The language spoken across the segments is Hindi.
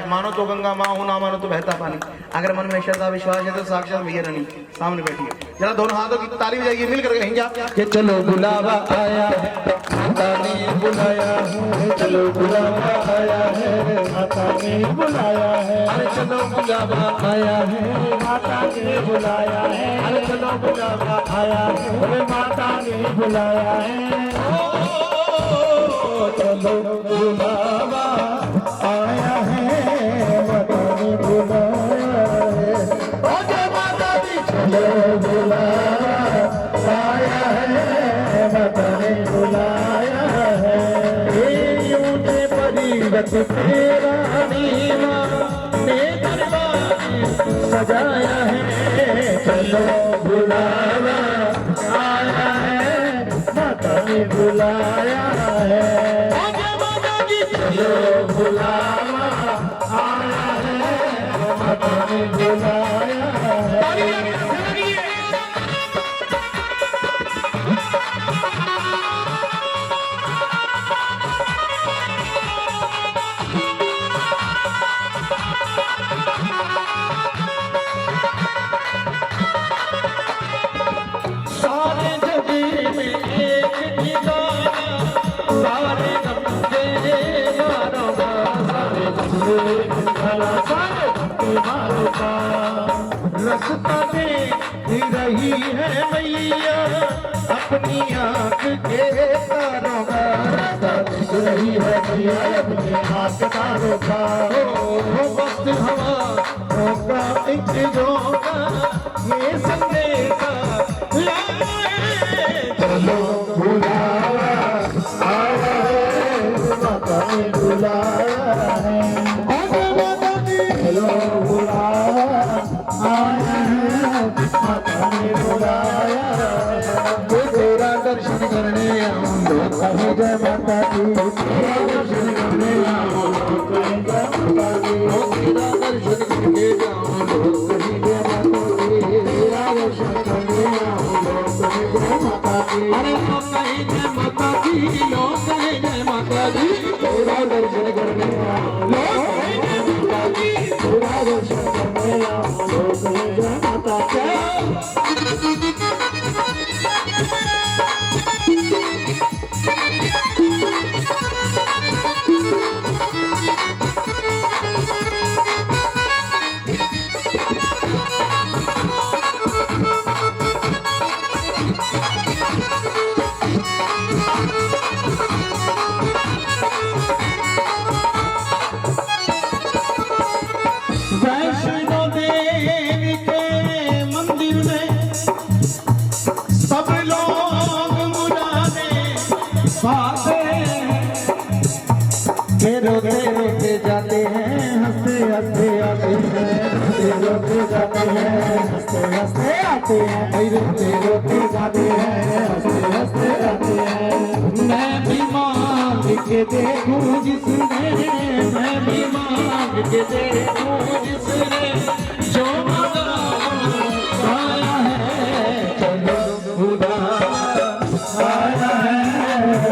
मानो तो गंगा माँ हूं, ना मानो तो बहता पानी। अगर मन में श्रद्धा विश्वास है तो साक्षात भैया रानी सामने बैठी है। जरा दोनों हाथों की ताली बजाइए मिलकर कहीं जा कि चलो बुलावा आया है, माता ने बुलाया है। चलो बुलावा आया है, माता ने बुलाया है। अरे चलो बुलावा आया है, माता ने बुलाया है। अरे चलो बुलावा आया है, माता ने बुलाया है। चलो बुलावा आया है, माता ने बुलाया है। ओ जय माता दी, चलो बुलावा आया है, माता ने बुलाया है। ऊंचे परिवत तेरा नीमा ने दरबार सजाया है। चलो बुलावा आया है, माता ने बुलाया है। चलो बुलावा आया है, माता ने बुलाया है। सारे जगी में एक ठिकाना, सारे गमले मारो सारे गमले सारे मारो का रास्ता दे रही है मैया अपनी आँख के तारों का। रास्ता दे रही है मैया अपनी आँख तारों का। वक्त हवा होगा इंतजों का ये संदेशा चलो बुलावा आया है, माता ने बुलाया है। चलो बुलावा आया है, माता ने बुलाया है। तेरा दर्शन करने आऊं लोग कहे जय माता दी। तेरा दर्शन करने आऊं लोग कहे जय माता दी। तेरा दर्शन करके जाऊं लोग कहे जय माता दी। तेरा दर्शन करने आऊं लोग कहे जय माता दी। अरे लोग कहे जय माता दी, लोग कहे जय माता दी। तेरा दर्शन करने आऊं लोग कहे जय माता दी। तेरा दर्शन करने आऊं लोग कहे जय माता दी। वैष्णो देवी के मंदिर में सब लोग मुरादे पाते के रोते रोते जाते हैं, हंसते हंसते आते हैं। रोते रोते जाते हैं, हंसते हंसते आते हैं। रोते रोते जाते हैं, हंसते हंसते आते हैं। मैं भी मांग के देखूं जिसने, मैं भी मांग के देखूं जिसने जो आया है। चलो बुलावा आया है,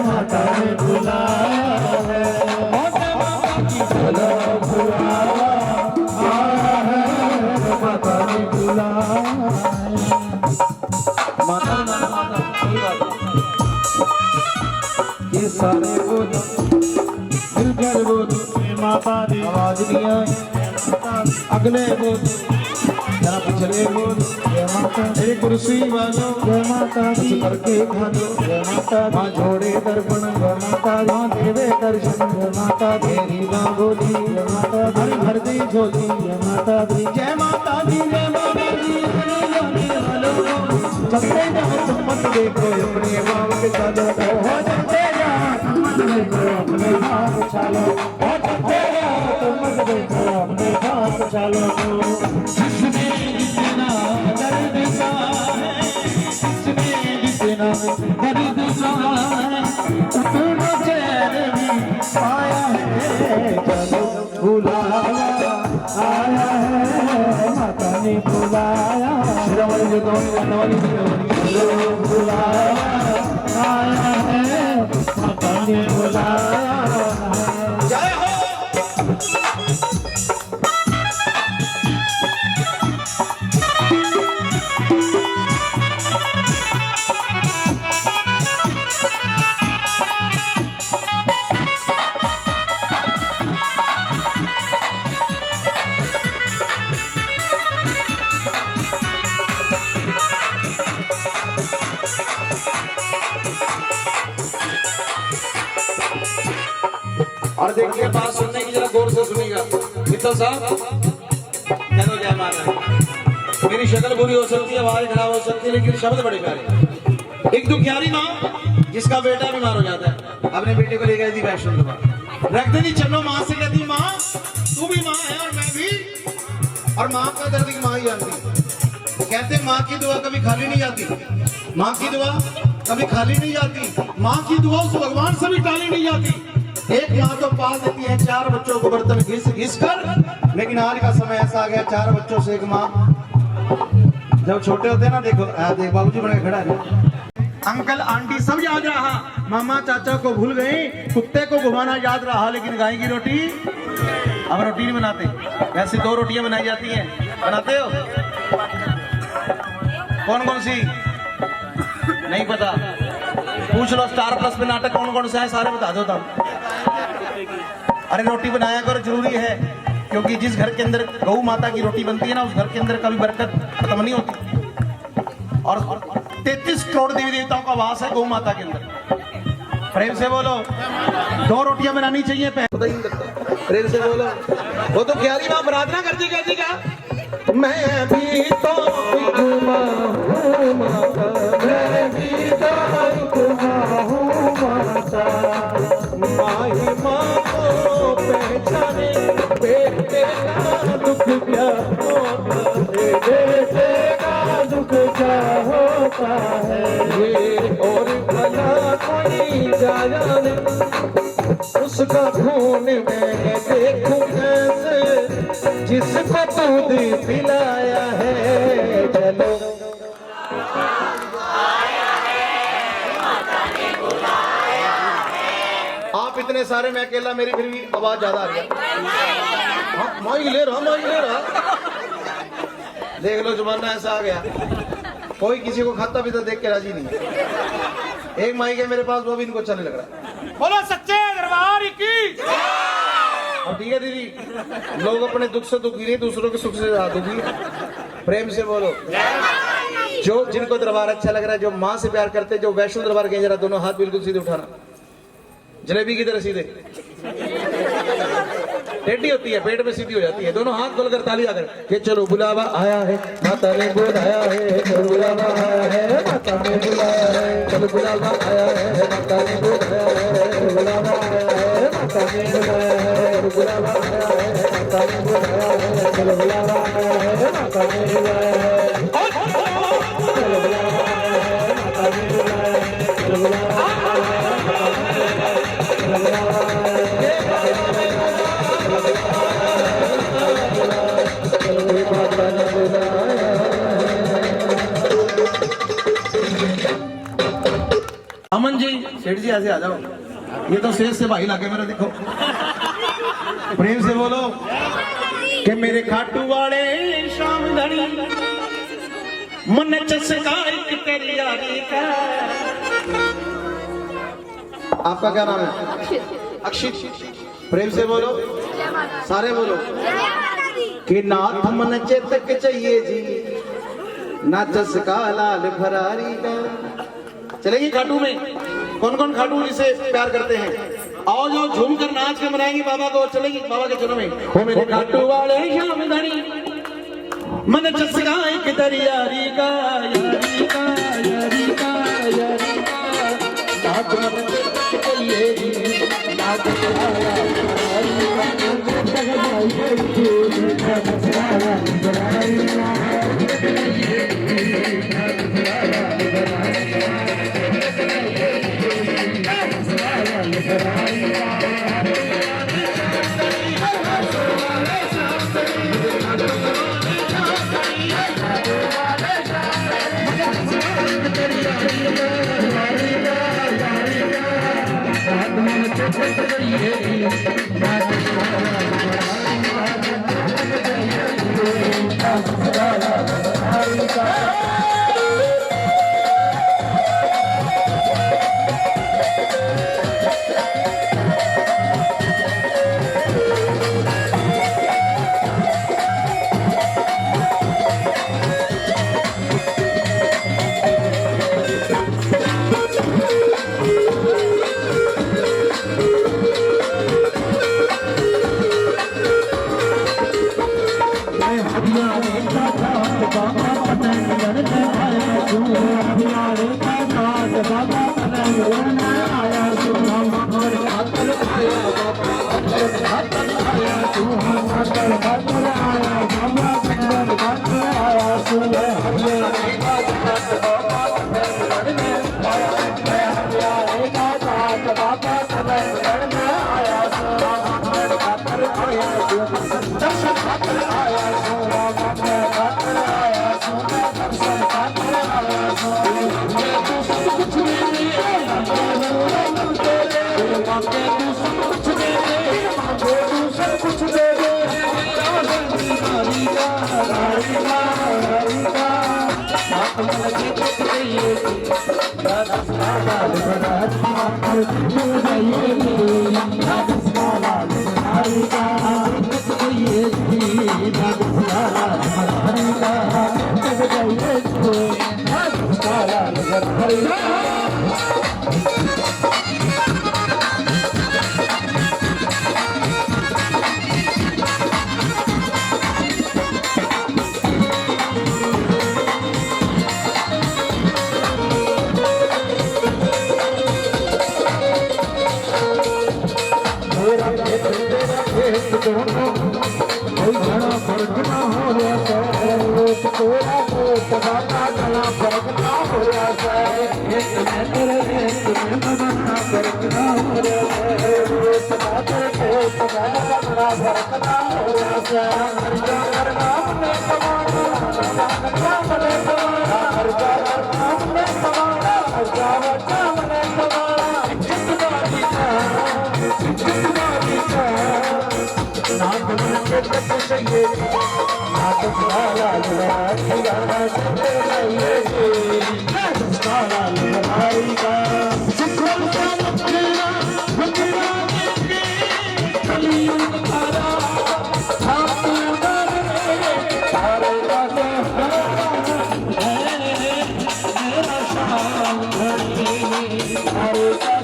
माता ने बुलाया है। चलो बुलावा आया है, माता ने बुलाया है। माता ये सारे बोलो मिलकर बोलो माता दी। आवाज नहीं आई अगले बोलो जरा पिछले बोलो मेरी कुर्सी वालों जय माता दी करके खा लो जय माता। माँ जोड़े दर्पण जय माता, माँ देवे दर्शन जय माता। तेरी माँ बोली जय माता दी, भर दी झोली जय माता दी। जय माता दी, जय माता दी। चलते जाओ तुम मत देखो अपने माँ के चलो, हो चलते जाओ तुम मत देखो अपने माँ के चलो। हो चलते जाओ तुम मत देखो अपने माँ के चलो। जिसने जितना दर्द सहा है, जिसने जितना दर्द सहा है, उतना चैन भी पाया है। चलो बुलावा आया है, माता ने बुलाया। शिरोमणि जो वाली बुलाया आया है, माता ने बुलाया। जय हो। और देखिए बात सुनने की जरा गौर से सुनिएगा मित्तल साहब, कहना क्या माना, मेरी शक्ल बुरी हो सकती है, आवाज खराब हो सकती है, लेकिन शब्द बड़े प्यारे। एक दुखियारी माँ जिसका बेटा बीमार हो जाता है, अपने बेटे को ले गई थी वैष्णो दरबार, रख देती चलो माँ से, कहती माँ तू भी माँ है और मैं भी, और माँ का दर्द की माँ ही जानती। कहते माँ की दुआ कभी खाली नहीं जाती, माँ की दुआ कभी खाली नहीं जाती, माँ की दुआ उस भगवान से भी टाली नहीं जाती। एक माँ तो पाल देती है 4 बच्चों को बर्तन घिस घिस कर, लेकिन आज का समय ऐसा आ गया 4 बच्चों से एक माँ, जब छोटे होते हैं ना, देखो देख बाबूजी बना के खड़ा है, अंकल आंटी सब याद रहा, मामा चाचा को भूल गए, कुत्ते को घुमाना याद रहा, लेकिन गाय की रोटी अब रोटी नहीं बनाते। ऐसी 2 रोटियां बनाई जाती हैं, बनाते हो? कौन कौन सी? नहीं पता, पूछ लो स्टार प्लस में नाटक कौन कौन सा है, सारे बता दो तब। अरे रोटी बनाया कर, जरूरी है, क्योंकि जिस घर के अंदर गौ माता की रोटी बनती है ना, उस घर के अंदर कभी बरकत खत्म नहीं होती। और 33 करोड़ देवी देवताओं का वास है गौ माता के अंदर। प्रेम से बोलो, 2 रोटियां बनानी चाहिए, पता ही नहीं लगता। प्रेम से बोलो, वो तो क्यारी माँ प्रार्थना करती कहती क्या, मैं भी तो घुमा हूँ माता, मैं भी तो घुमा हूँ माता, माही माँ को पहचाने बेटे का दुख क्या होता है, बेटे का दुख क्या होता है, ये और भला कोई जाने उसका खून मैं देखूं कैसे, जिसको दूध पिलाया है, चलो आप इतने सारे, मैं अकेला, मेरी फिर भी आवाज ज्यादा आ रही है। हाँ, माइक ले रहा। देख लो जमाना ऐसा आ गया, कोई किसी को खाता पीता देख के राजी नहीं है। एक माइक है मेरे पास, वो भी इनको अच्छा नहीं लग रहा। बोलो सच्चे दरबार की। और ठीक है दीदी, लोग अपने दुख से दुखी नहीं, दूसरों के सुख से दुखी। प्रेम से बोलो, जो जिनको दरबार अच्छा लग रहा है, जो माँ से प्यार करते, जो वैष्णो दरबार गए, जरा दोनों हाथ बिल्कुल सीधे उठाना। जलेबी की तरह सीधे, टेढ़ी होती है, पेट में सीधी हो जाती है। दोनों हाथ खोलकर ताली आकर के चलो बुलावा आया है, माता ने बुलाया है, चलो बुलावा आया है, माता ने बुलाया है, चलो बुलावा आया है, माता ने बुलाया है, चलो बुलावा आया है, माता ने बुलाया है, चलो बुलावा आया है, माता ने बुलाया है, चलो बुलावा आया है, माता ने बुलाया है, चलो बुलावा आया है, माता ने बुलाया है, चलो बुलावा आया है, अमन जी, सेठ जी ऐसे आ जाओ, ये तो शेष से भाई लागे मेरा, देखो। प्रेम से बोलो कि मेरे खाटू वाले शाम धनी मन चसका एक तेरी यारी का। आपका क्या नाम है? अक्षित। प्रेम से बोलो, सारे बोलो कि नाथ मन चेतक चाहिए जी, ना चसका लाल फरारी का। चलेगी खाटू में? कौन कौन खाटू जिसे प्यार करते हैं? आओ जाओ, झूम कर नाच के मनाएंगे बाबा को। चलेगी बाबा के चरणों में? हो मेरे खाटू वाले श्याम धनी मन चसका एक दरियारी का, यारी का, यारी का, यारी का। नाथ मन चेतक चाहिए जी, ना चसका लाल फरारी हरियाणे का घाट बाबा फतेहगढ़ में आया तू हरियाणे का घाट बाबा फतेहगढ़ में आया तू हमारे घाटल आया बाबा घाटल आया तू हमारे घाटल आया बाबा फतेहगढ़ घाट में आया तू हरियाणे का घाट बाबा फतेहगढ़ में आया हरियाणे का घाट बाबा फतेहगढ़ में आया तू हमारे घाटल आया तू दर्शन घाटल आया तू हमारे घाटल आया तू दर्शन घाटल आया तू तू सब कुछ मेरे मांगे तू सब कुछ मेरे मांगे तू सब कुछ मेरे कोई घना फर्क ना हो रहा थोड़ा बहुत घना फर्क ना हो रहा तेरे घना फर्क ना हो रहा घना फर्क ना हो रहा करना हमने कमाना हमने कमाना खर्चा करना हमने कमाना खर्चा हमने कमाना जितना नाथ मुझे तक चाहिए नाथ साला लड़ाई साला लड़ाई का सुखल का तेरा बंदरा के कलियुग तारा आप उधर तारे का मेरा शाम घड़ी तारे का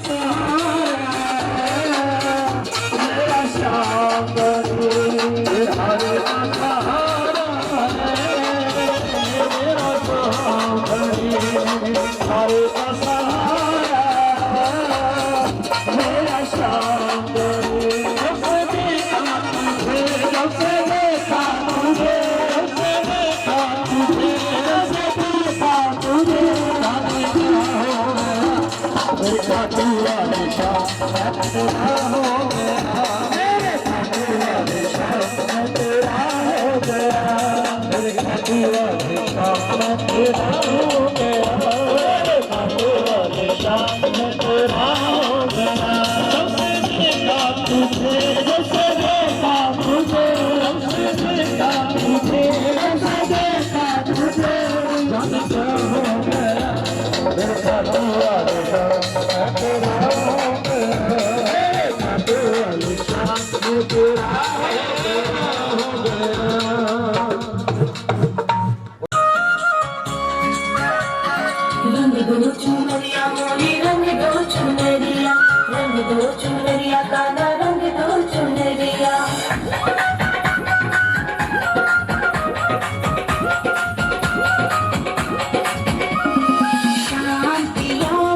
रंग दो चुनरिया मोरी रंग दो चुनरिया काला रंग दो चुनरिया शांतियों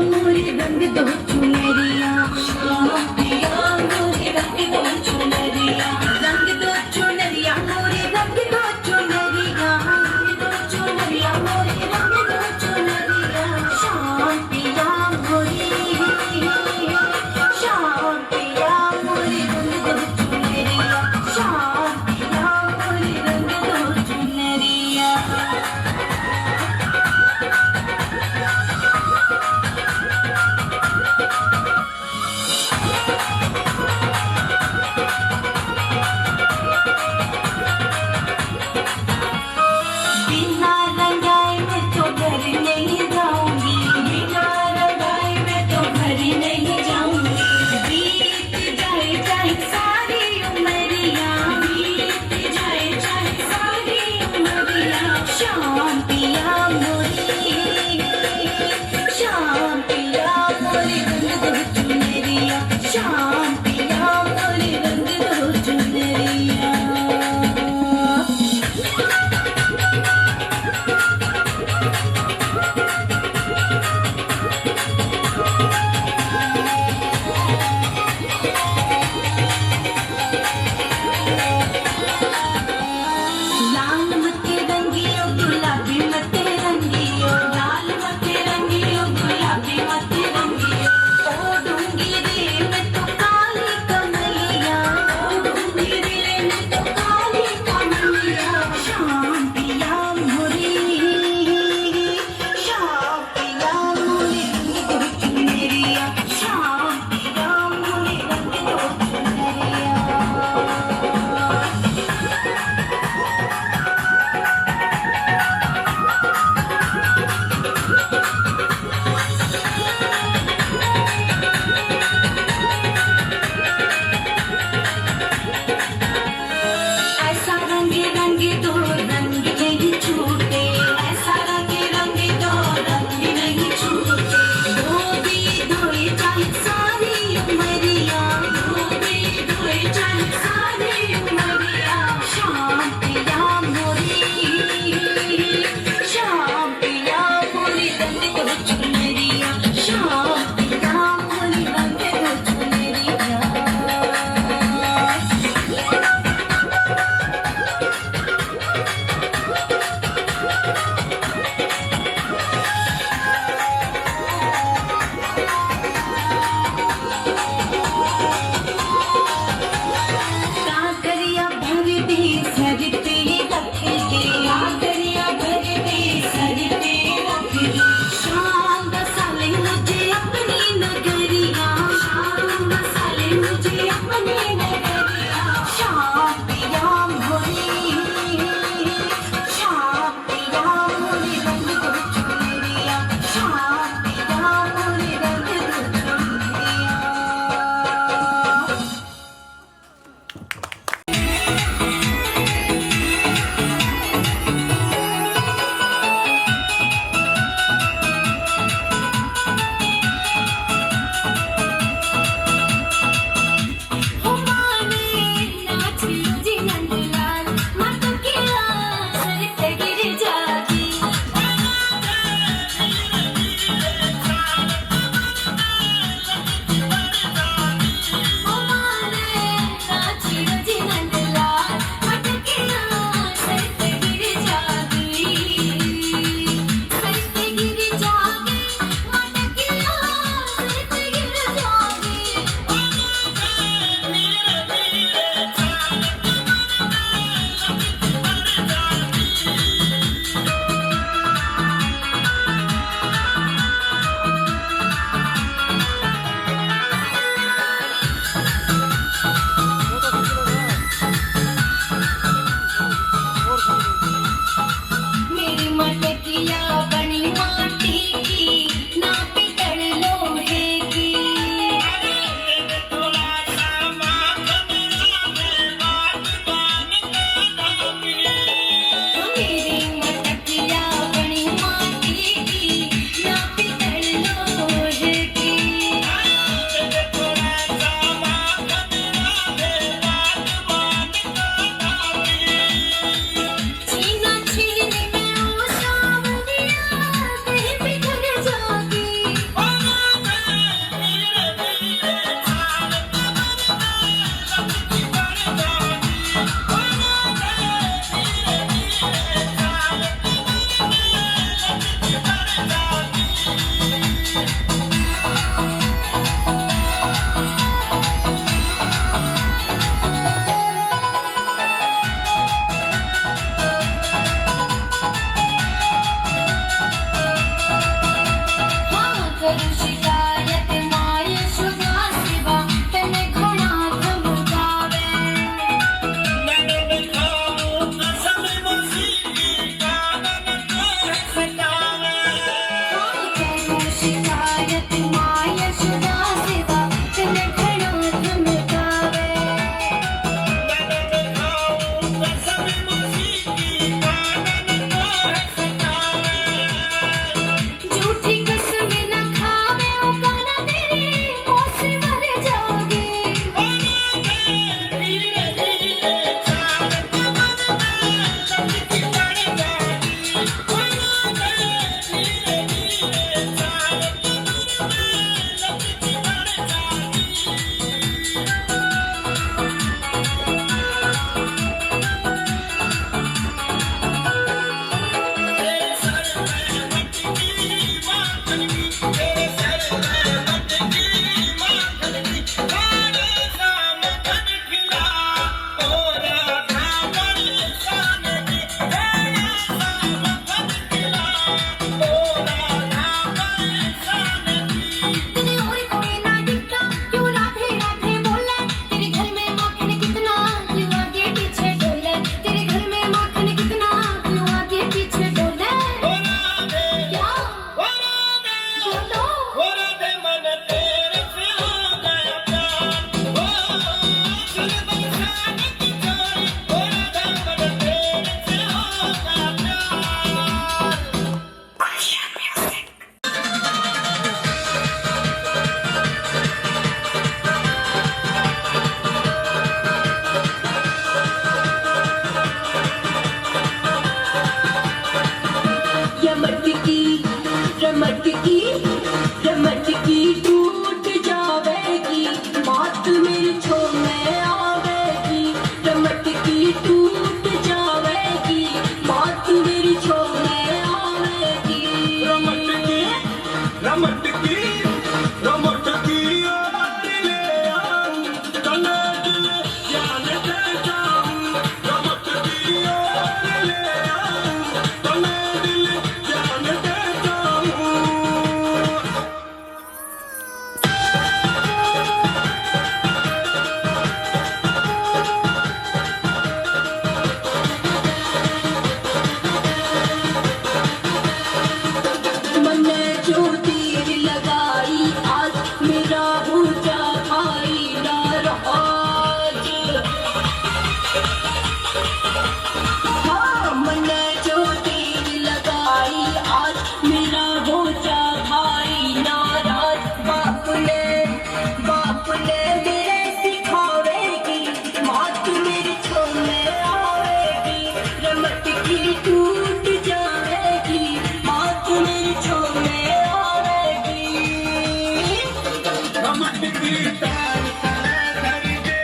की टूट जाएगी, बात मेरी छोड़ने आएगी। घमंड की तार तले कर दे,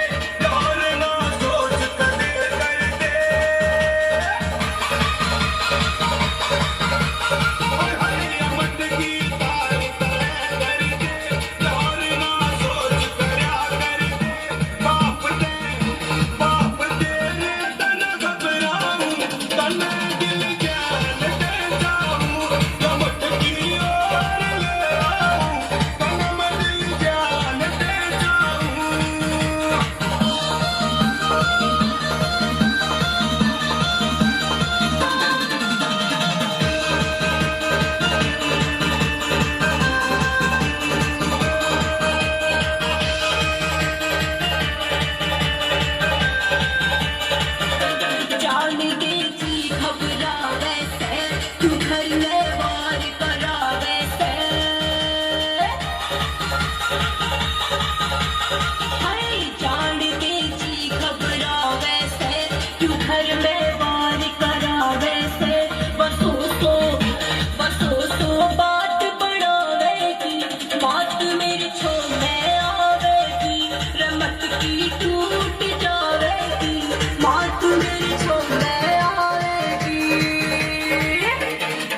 और ना सोच कदर कर दे। घमंड की तार तले कर दे, और ना सोच करा कर दे। बाप तेरे तन घबराऊं, तन दिल जान दे जाऊं। घमंड की ओर ले आऊं, तन दिल जान दे जाऊं। जान दे जी घबरावे से, तू घर में वार करावे से। हाय जान दे जी घबरावे से, तू घर में वार करावे से। बसो तो बात बढ़ावेगी, बात मेरी छोड़ने आवेगी। रमत की टूट जावेगी, बात मेरी छोड़ने आवेगी।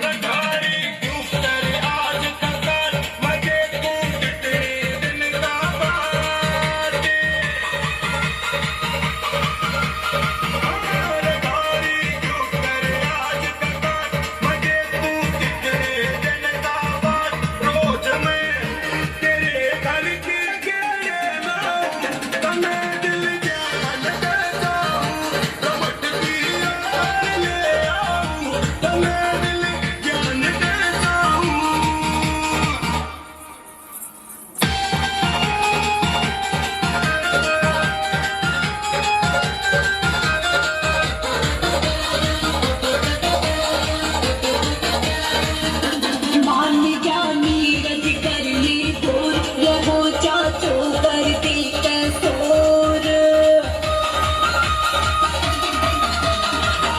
गठारी क्यों करे आज ककर, मजे कूट तेरे दिन का बाटे। गठारी क्यों करे आज ककर, मजे कूट तेरे दिन का बाट। रोज मैं तेरे घर के घेरे में आऊं, तने दिल जान दे जाऊं। रमट की ओर ले आऊं, तने दिल जान दे जाऊं। मान जा नीरज कर ली दूर, रहो चाचो करती कैसोर।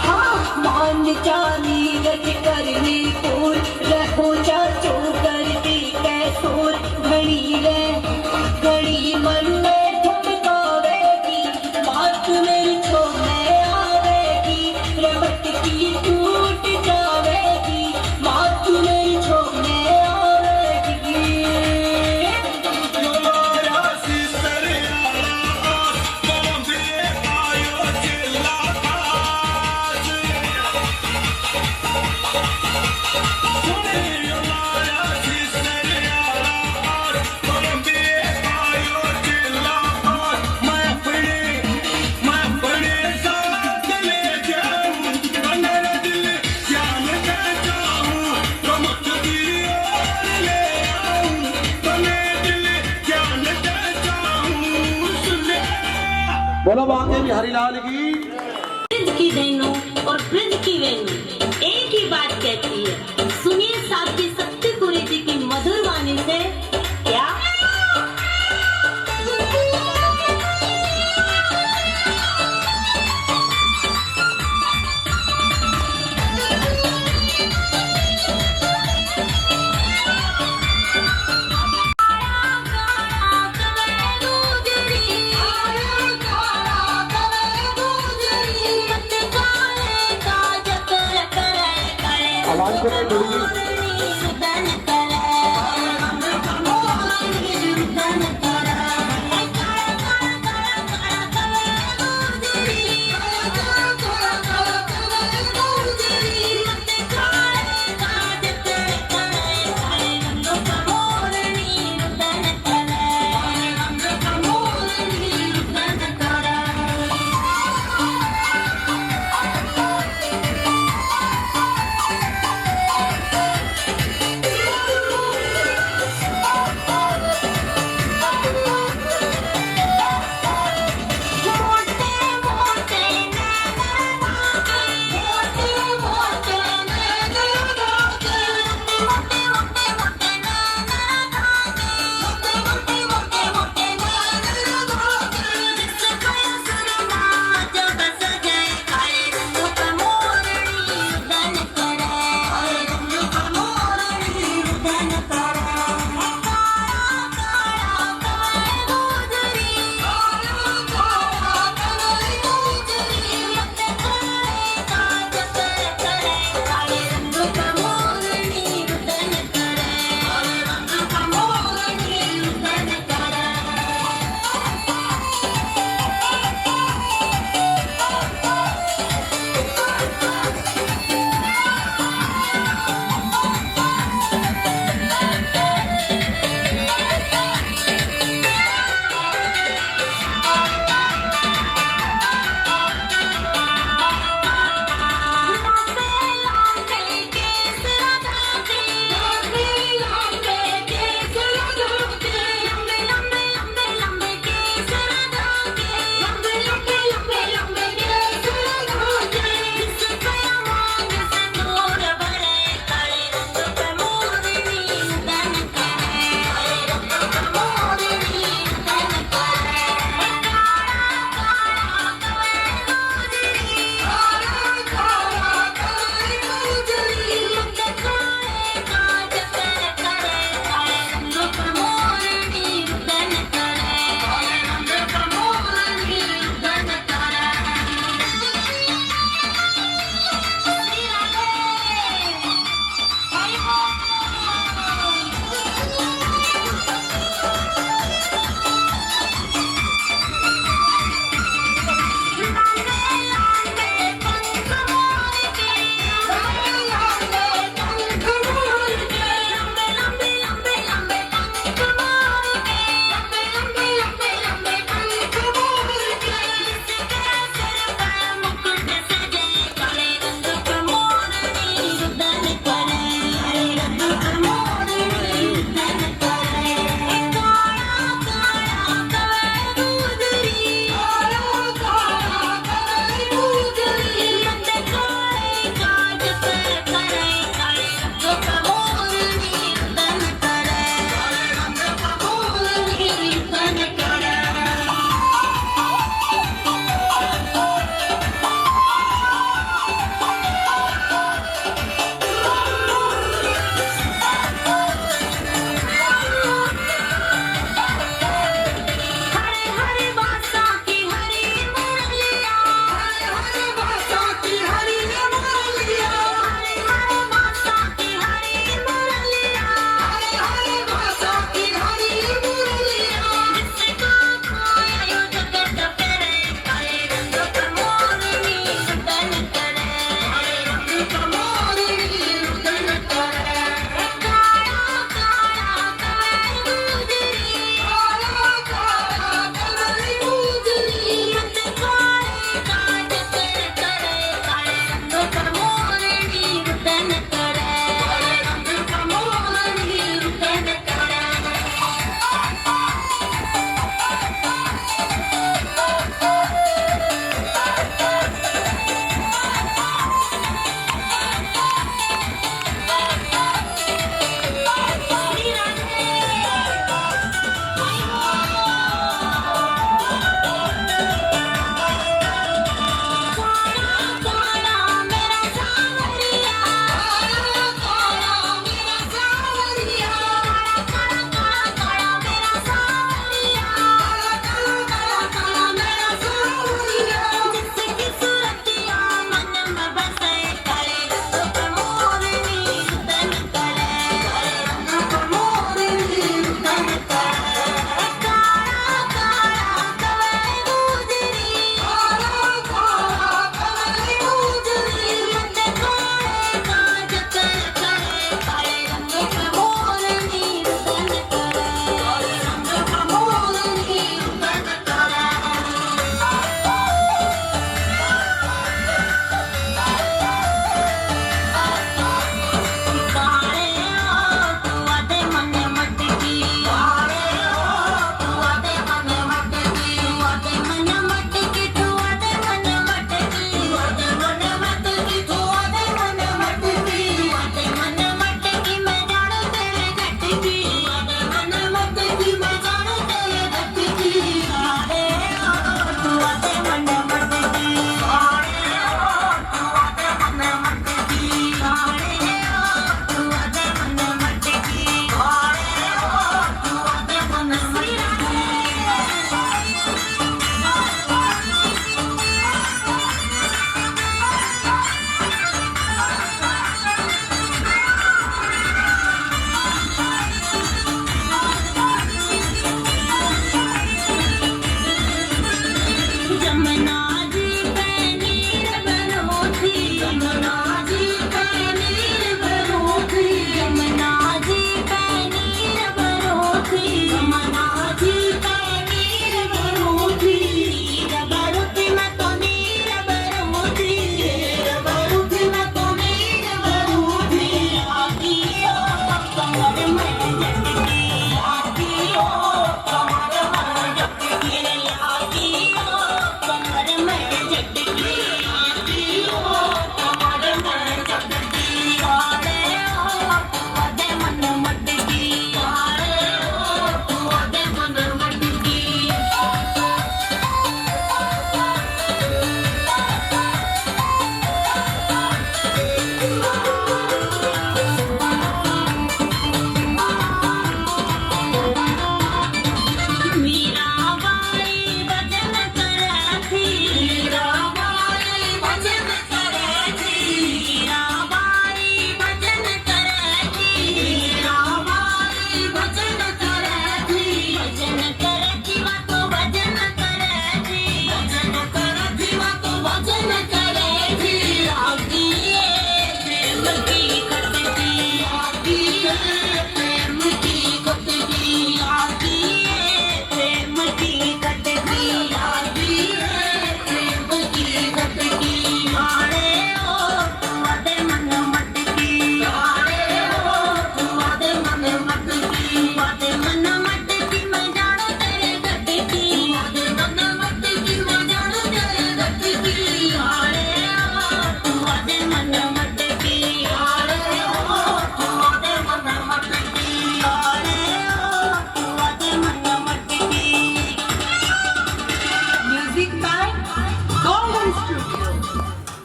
हाँ मान जा नीरज कर ली दूर, रहो चाचो करती कैसोर। घड़ी मन में थमकावेगी, बात मेरी छोड़ने आवेगी। रमट की टूट जावेगी, बात मेरी छोड़ने आवेगी। माया सिसर आला आस, बंदे आयो चिल्ला खास। सुने माया सिसर आला आस, बंदे आयो चिल्ला खास। मैं अपने साथ ले जाऊं, तने दिल जान दे जाऊं। रमत की ओर ले आऊं, तने दिल जान दे जाऊं। सुने बोलो बांके बिहारी लाल की। ब्रज की बहनों और ब्रज की बहनों एक ही बात कहती है, सुनिए साहब की शक्तिपुरी जी की मधुर वाणी से। क्या आवाज को नहीं थोड़ी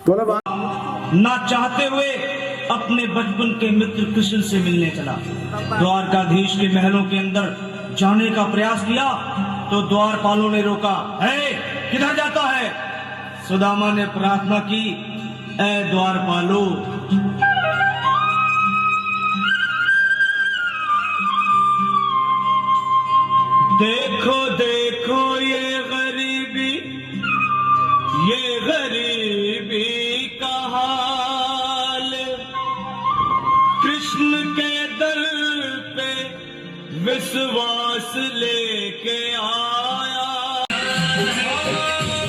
बोलो बात। ना चाहते हुए अपने बचपन के मित्र कृष्ण से मिलने चला। द्वारकाधीश के महलों के अंदर जाने का प्रयास किया तो द्वारपालों ने रोका। है किधर जाता है? सुदामा ने प्रार्थना की, ऐ द्वारपालो, देखो देखो ये गरीबी का हाल, कृष्ण के दर पे विश्वास लेके आया।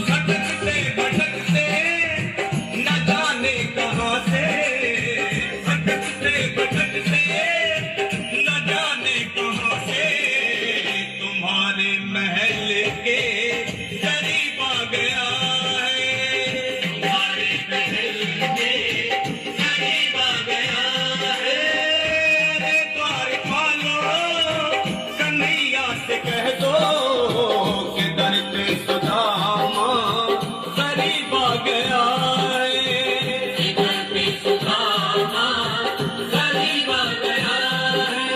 भटकते भटकते न जाने कहां से, भटकते भटकते न जाने कहां से तुम्हारे महल के करीब आ गया है, तुम्हारे महल के करीब आ गया है। अरे द्वारपालो, कन्हैया से कह दो कि दर पे सुदामा करीब आ गया है, दर पे सुदामा करीब आ गया है।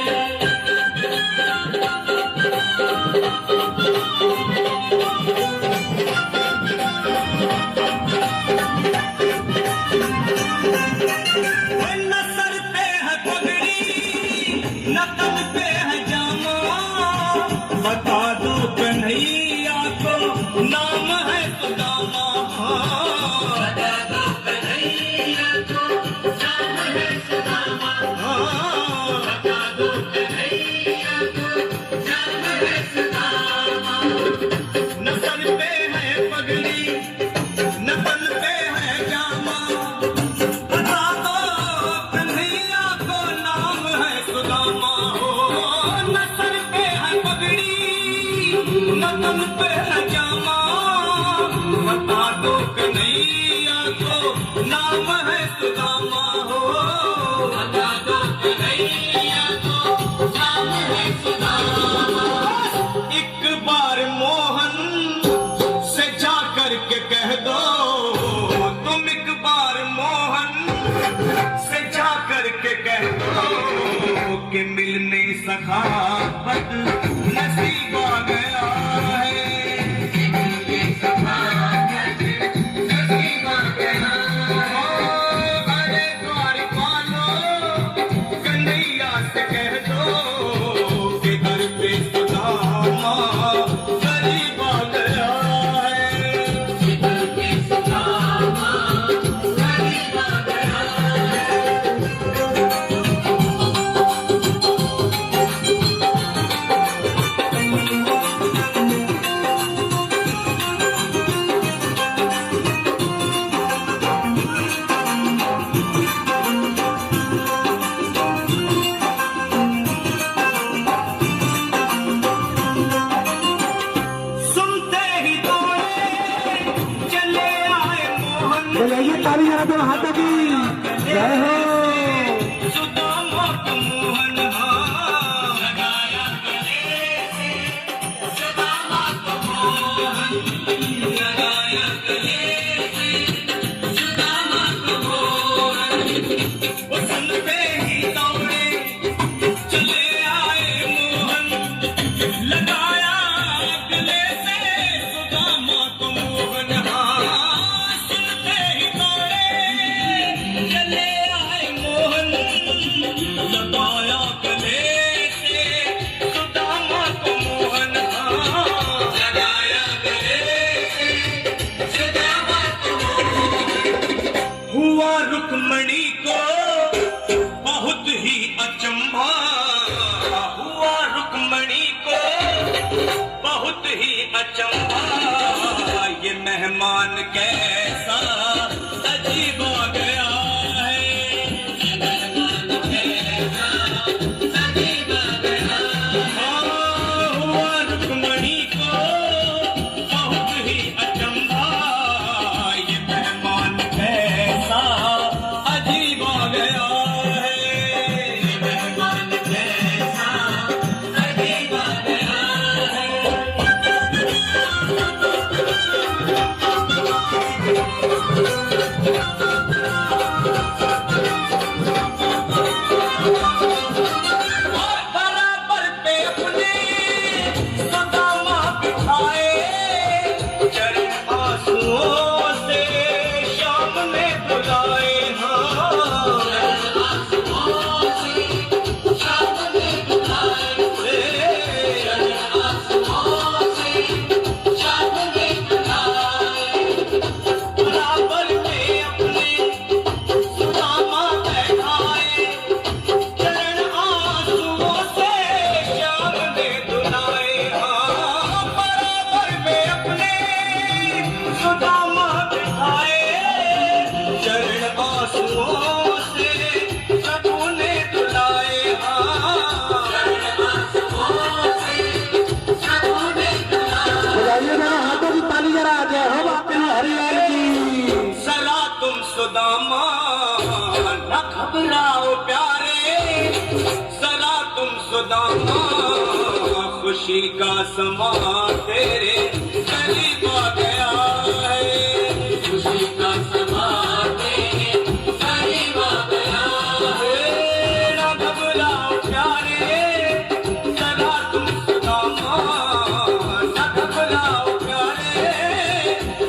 न सर पे है पगड़ी, न तन पे है जामा, बता दो कन्हैया को नाम है सुदामा, बता दो कन्हैया को नाम है सुदामा, बता दो कन्हैया को नाम है सुदामा। न सर पे है पगड़ी, न तन पे है जामा, बता दो कन्हैया को नाम है सुदामा। न सर पे है पगड़ी, न तन पे है जामा, बता दो कन्हैया को नाम है सुदामा, बता दो कन्हैया को नाम है सुदामा। एक बार मोहन से जा करके कह दो, तुम एक बार मोहन से जा करके कह दो कि मिलने सखावत नसीब आ गया है, मिलने सखावत नसीब आ गया है। अरे द्वारपालो, कन्हैया से कह दो कि दर पे सुदामा करीब आ गया है, दर पे सुदामा करीब आ गया है। सुनते ही दौड़े चले आए मोहन, बजाइए ताली जरा तो हाथों की जय हो। सुदामा को मोहन लगाया गले से, सुदामा को मोहन लगाया गले से, सुदामा को मोहन। वो सुनते ही दौड़े चले आए मोहन, लगाया गले से सुदामा को मोहन। सुनते ही दौड़े चले आए मोहन, लगाया गले से सुदामा को मोहन, लगाया गले से सुदामा को मोहन। हुआ रुक्मणी को बहुत ही अचंभा, हुआ रुक्मणी को बहुत ही अचंभा, ये मेहमान कैसा अजीब आ गया है, ये मेहमान कैसा अजीब आ गया है। हुआ रुक्मणी को बहुत ही अचंभा, ये मेहमान कैसा अजीब आ गया है, ये मेहमान कैसा अजीब आ गया है। सुदामा न घबराओ प्यारे जरा तुम सुदामा खुशी का समा तेरे करीब आ गया है खुशी का समा तेरे करीब आ गया है न घबराओ प्यारे जरा तुम सुदामा न घबराओ प्यारे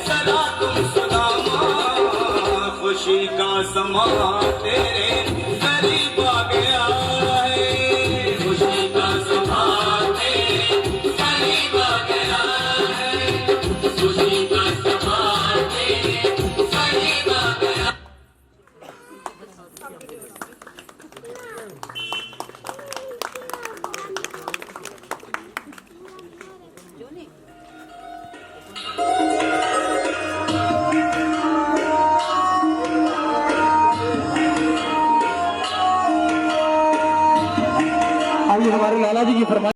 जरा तुम सुदामा खुशी का समा तेरे करीब आ गया है खुशी का समा तेरे करीब आ गया है खुशी का समा तेरे करीब आ गया। आइए हमारे लाला जी की फरमाइश।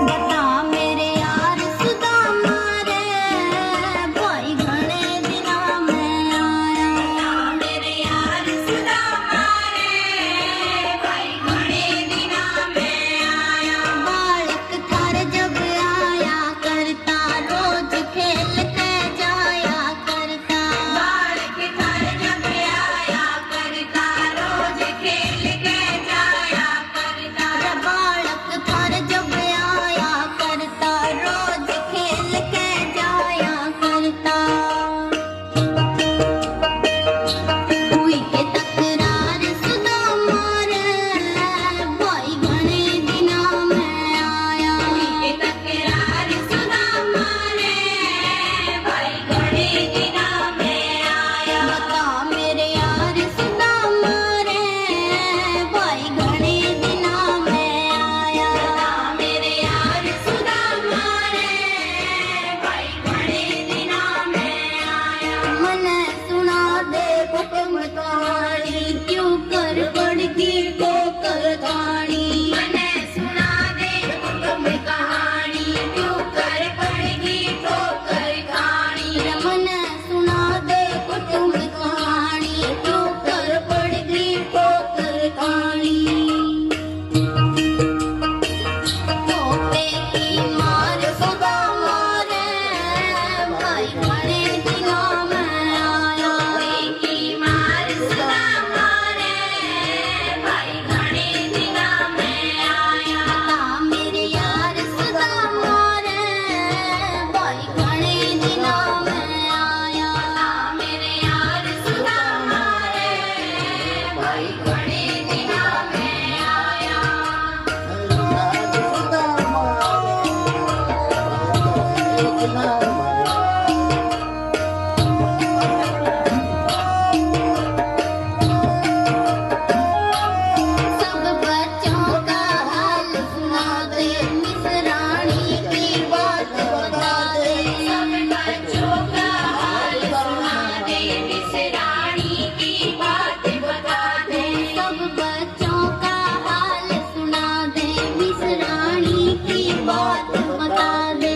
बता मेरे यार सुदामा रे भाई घणे दिना में आया मेरे यार सुदामा रे भाई घणे दिना में आया बालक थार जब आया करता रोज खेल के जाया करता बालक थार जब आया करता रोज खेल के जाया करता बालक थार जब आया करता रोज खेल के जाया करता हुई के तकरार सुदामा रे भाई घणे दिना में आया हुई के तकरार सुदामा रे भाई घणे दिना में आया बता मेरे यार सुदामा रे भाई घणे दिना में आया बता मेरे यार सुदामा रे भाई घणे दिना में आया मने सुना दे हुक्म कहानी क्यों कर पड़ती ठोकर खानी मने सुना दे हुक्म कहानी क्यों कर पड़ती ठोकर खानी मने सुना दे हुक्म कहानी क्यों कर पड़ती ठोकर खानी तोते की मार सुदामा रे भाई घणे दिना में आया तोते की मार सुदामा रे भाई घणे दिना में आया बता मेरे यार सुदामा रे भाई घणे दिना में आया बता मेरे यार सुदामा रे भाई घणे दिना में आया सब बच्चों का हाल सुना दे मिसरानी की बात बता दे सब बच्चों का हाल सुना दे मिसरानी की बात बता दे सब बच्चों का हाल सुना दे मिसरानी की बात बता दे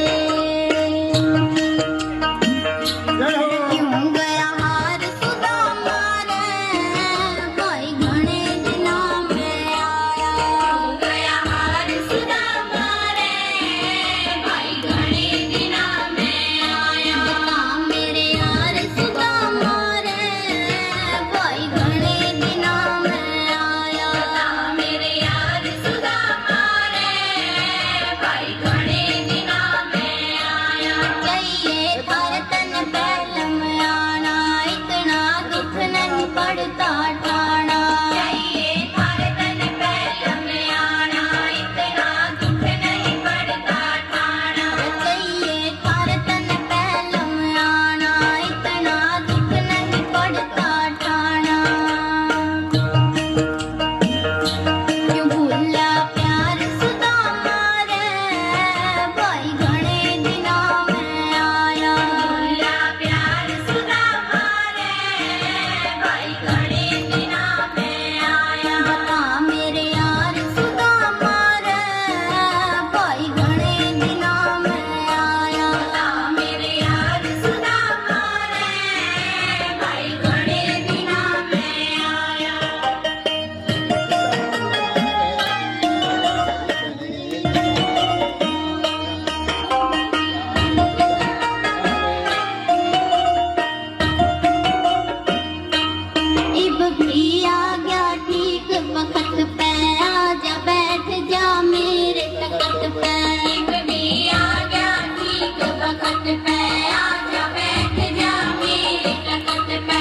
तकत पे आजा बैठ जा मेरे तकत पे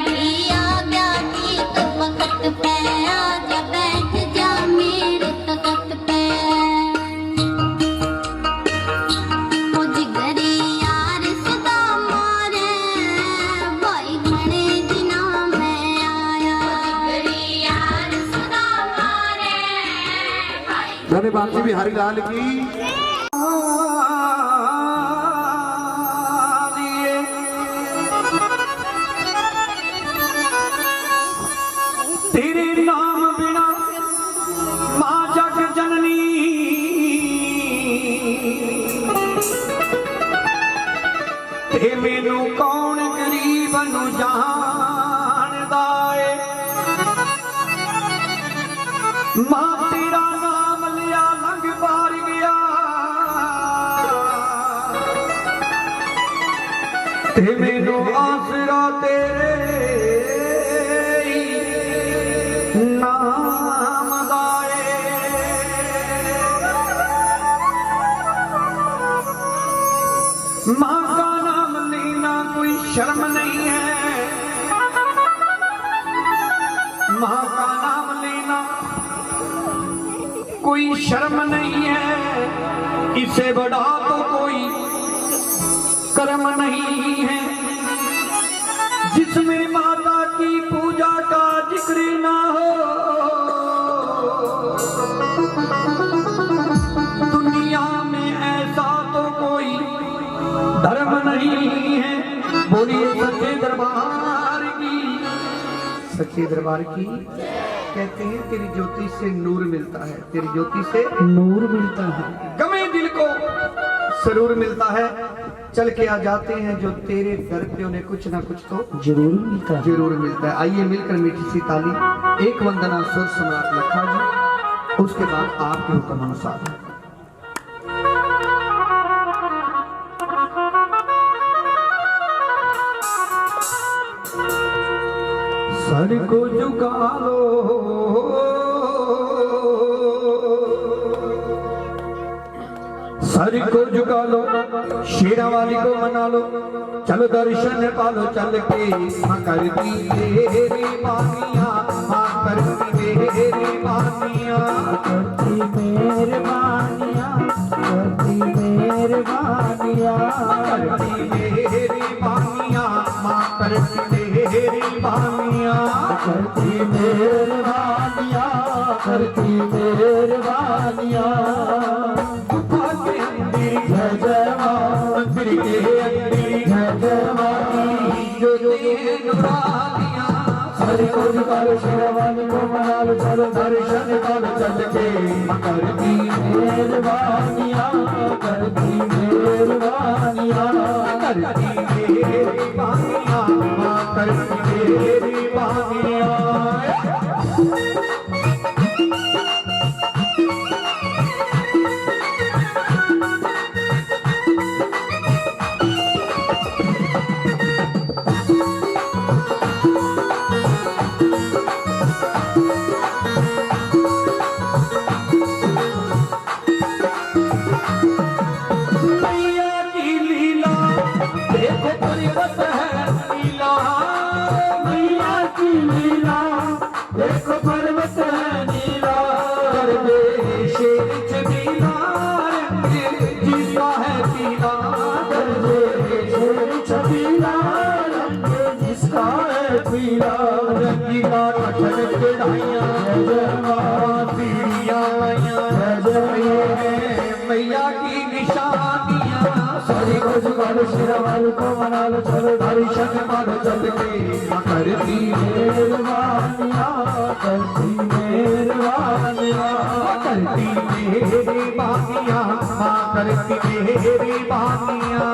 भी आ गया गीत वक्त पे आजा बैठ जा मेरे तकत पे ओ जिगरी यार सदा मारे भाई घने दिना मैं आया जिगरी यार सदा मारे भाई धन्यवाद जी बिहारी लाल की। तेरे नाम बिना मां जग जननी ते मैनू कौन गरीब नू जानदा है मां तेरा नाम लिया लंघ पार गया ते मैनू आसरा तेरे नाम दाए मां का नाम लेना कोई शर्म नहीं है मां का नाम लेना कोई शर्म नहीं है इससे बड़ा तो कोई कर्म नहीं है जिसमें माता की पूजा का जिक्र ना हो दुनिया में ऐसा तो कोई धर्म नहीं है। बोलिए सच्चे दरबार की। सच्चे दरबार की। कहते हैं तेरी ज्योति से नूर मिलता है, तेरी ज्योति से नूर मिलता है गमे दिल को सरूर मिलता है। चल के आ जाते हैं जो तेरे दर पे उन्हें कुछ ना कुछ तो जरूर मिलता है जरूर मिलता है। आइए मिलकर मीठी सी ताली, एक वंदना सुर सम्राट लखा जी, उसके बाद आपके हुक्म अनुसार। सर को झुका लो सर को झुका लो शेरा वाली को मना लो चलो दर्शन पालो चल के मां करती तेरी बानियां मां करती तेरी बानियां करती मेहरबानियां करती मेहरबानियां करती तेरी बानियां मां करती तेरी बानियां करती मेहरबानियां करती मेहरबानियां जय जय मां मंदिर के अंदर जय जय मां जो नुरानियां सर को झुकालो शेरवानी को मना लो चलो दर्शन पालो चल के करती मेहरबानियां करती मेहरबानियां करती मेहरबानियां मां करती मेहरबानियां। देखो पर्वत है नीला शेर छबीला जिसका है पीला शेर छबीला जिसका है पीला रंगीला कठन कढ़ाइयां पीड़ियां मैया की निशानियां सरी को झुकालो शेरवाल को मना लो चलो दर्शन मानो चल के करती मेहरबानियां करती मेहरबानियां करती मेहरबानियां मां करती मेहरबानियां।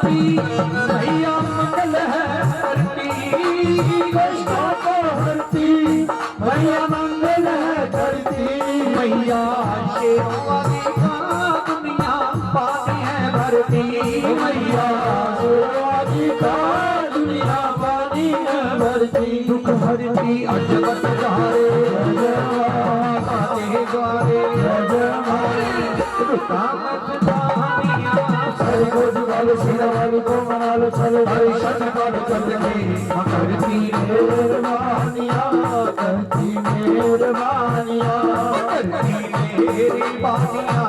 मैया मंगल है करती कष्टों को हरती मैया मंगल है करती मैया शेरों वाली का दुनिया पानी है भरती मैया शेरों वाली का दुनिया पानी है भरती दुख हरती अजबत जारे गाते गारे वाली को मना लो चलो दर्शन कर चलते करती मेहरबानिया करती मेहरबानिया करती मेरी बानिया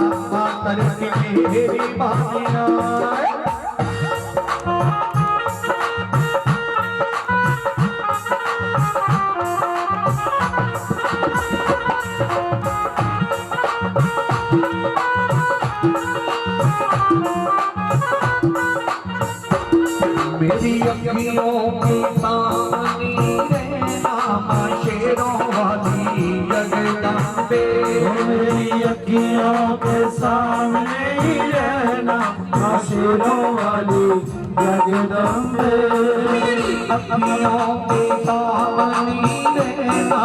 करती मेरी बानिया मेरी अखियों की सामनी रहना शेरों वाली जगदम्बे मेरी अखियों के सामने ही रहना शेरों वाली जगदम्बे अखियों की सामनी रहना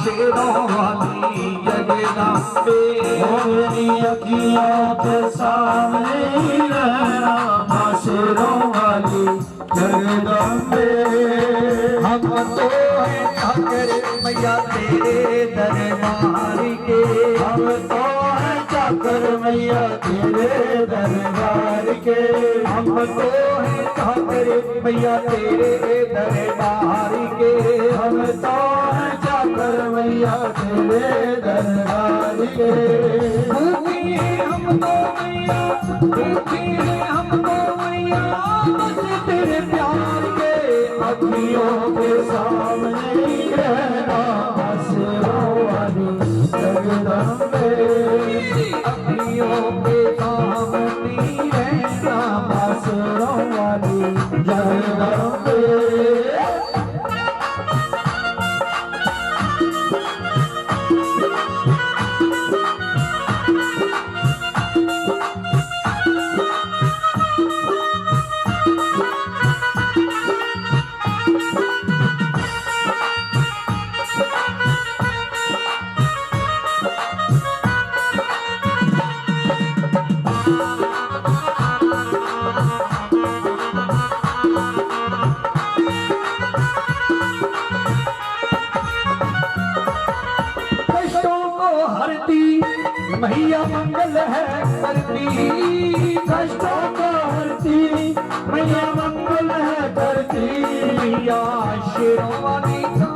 शेरों वाली जगदम्बे मेरी अखियों के सामने ही रहना शेरों वाली जगदम्बे हम तो हैं ठाकर मैया तेरे दरबार के हम तो हैं ठाकर मैया तेरे दरबार के हम तो हैं ठाकर मैया तेरे दरबार के हम तो हैं ठाकर मैया तेरे दरबार के भूखी हम तो मैया भूखी हम तो मैया बस तेरे प्यार के अखियों के सामने ही रहना शेरों वाली जगदम्बे अखियों के सामने ही रहना शेरों वाली जगदम्बे मैया मंगल है करती कष्टों को हरती मैया मंगल है करती मैया शेरों वाली का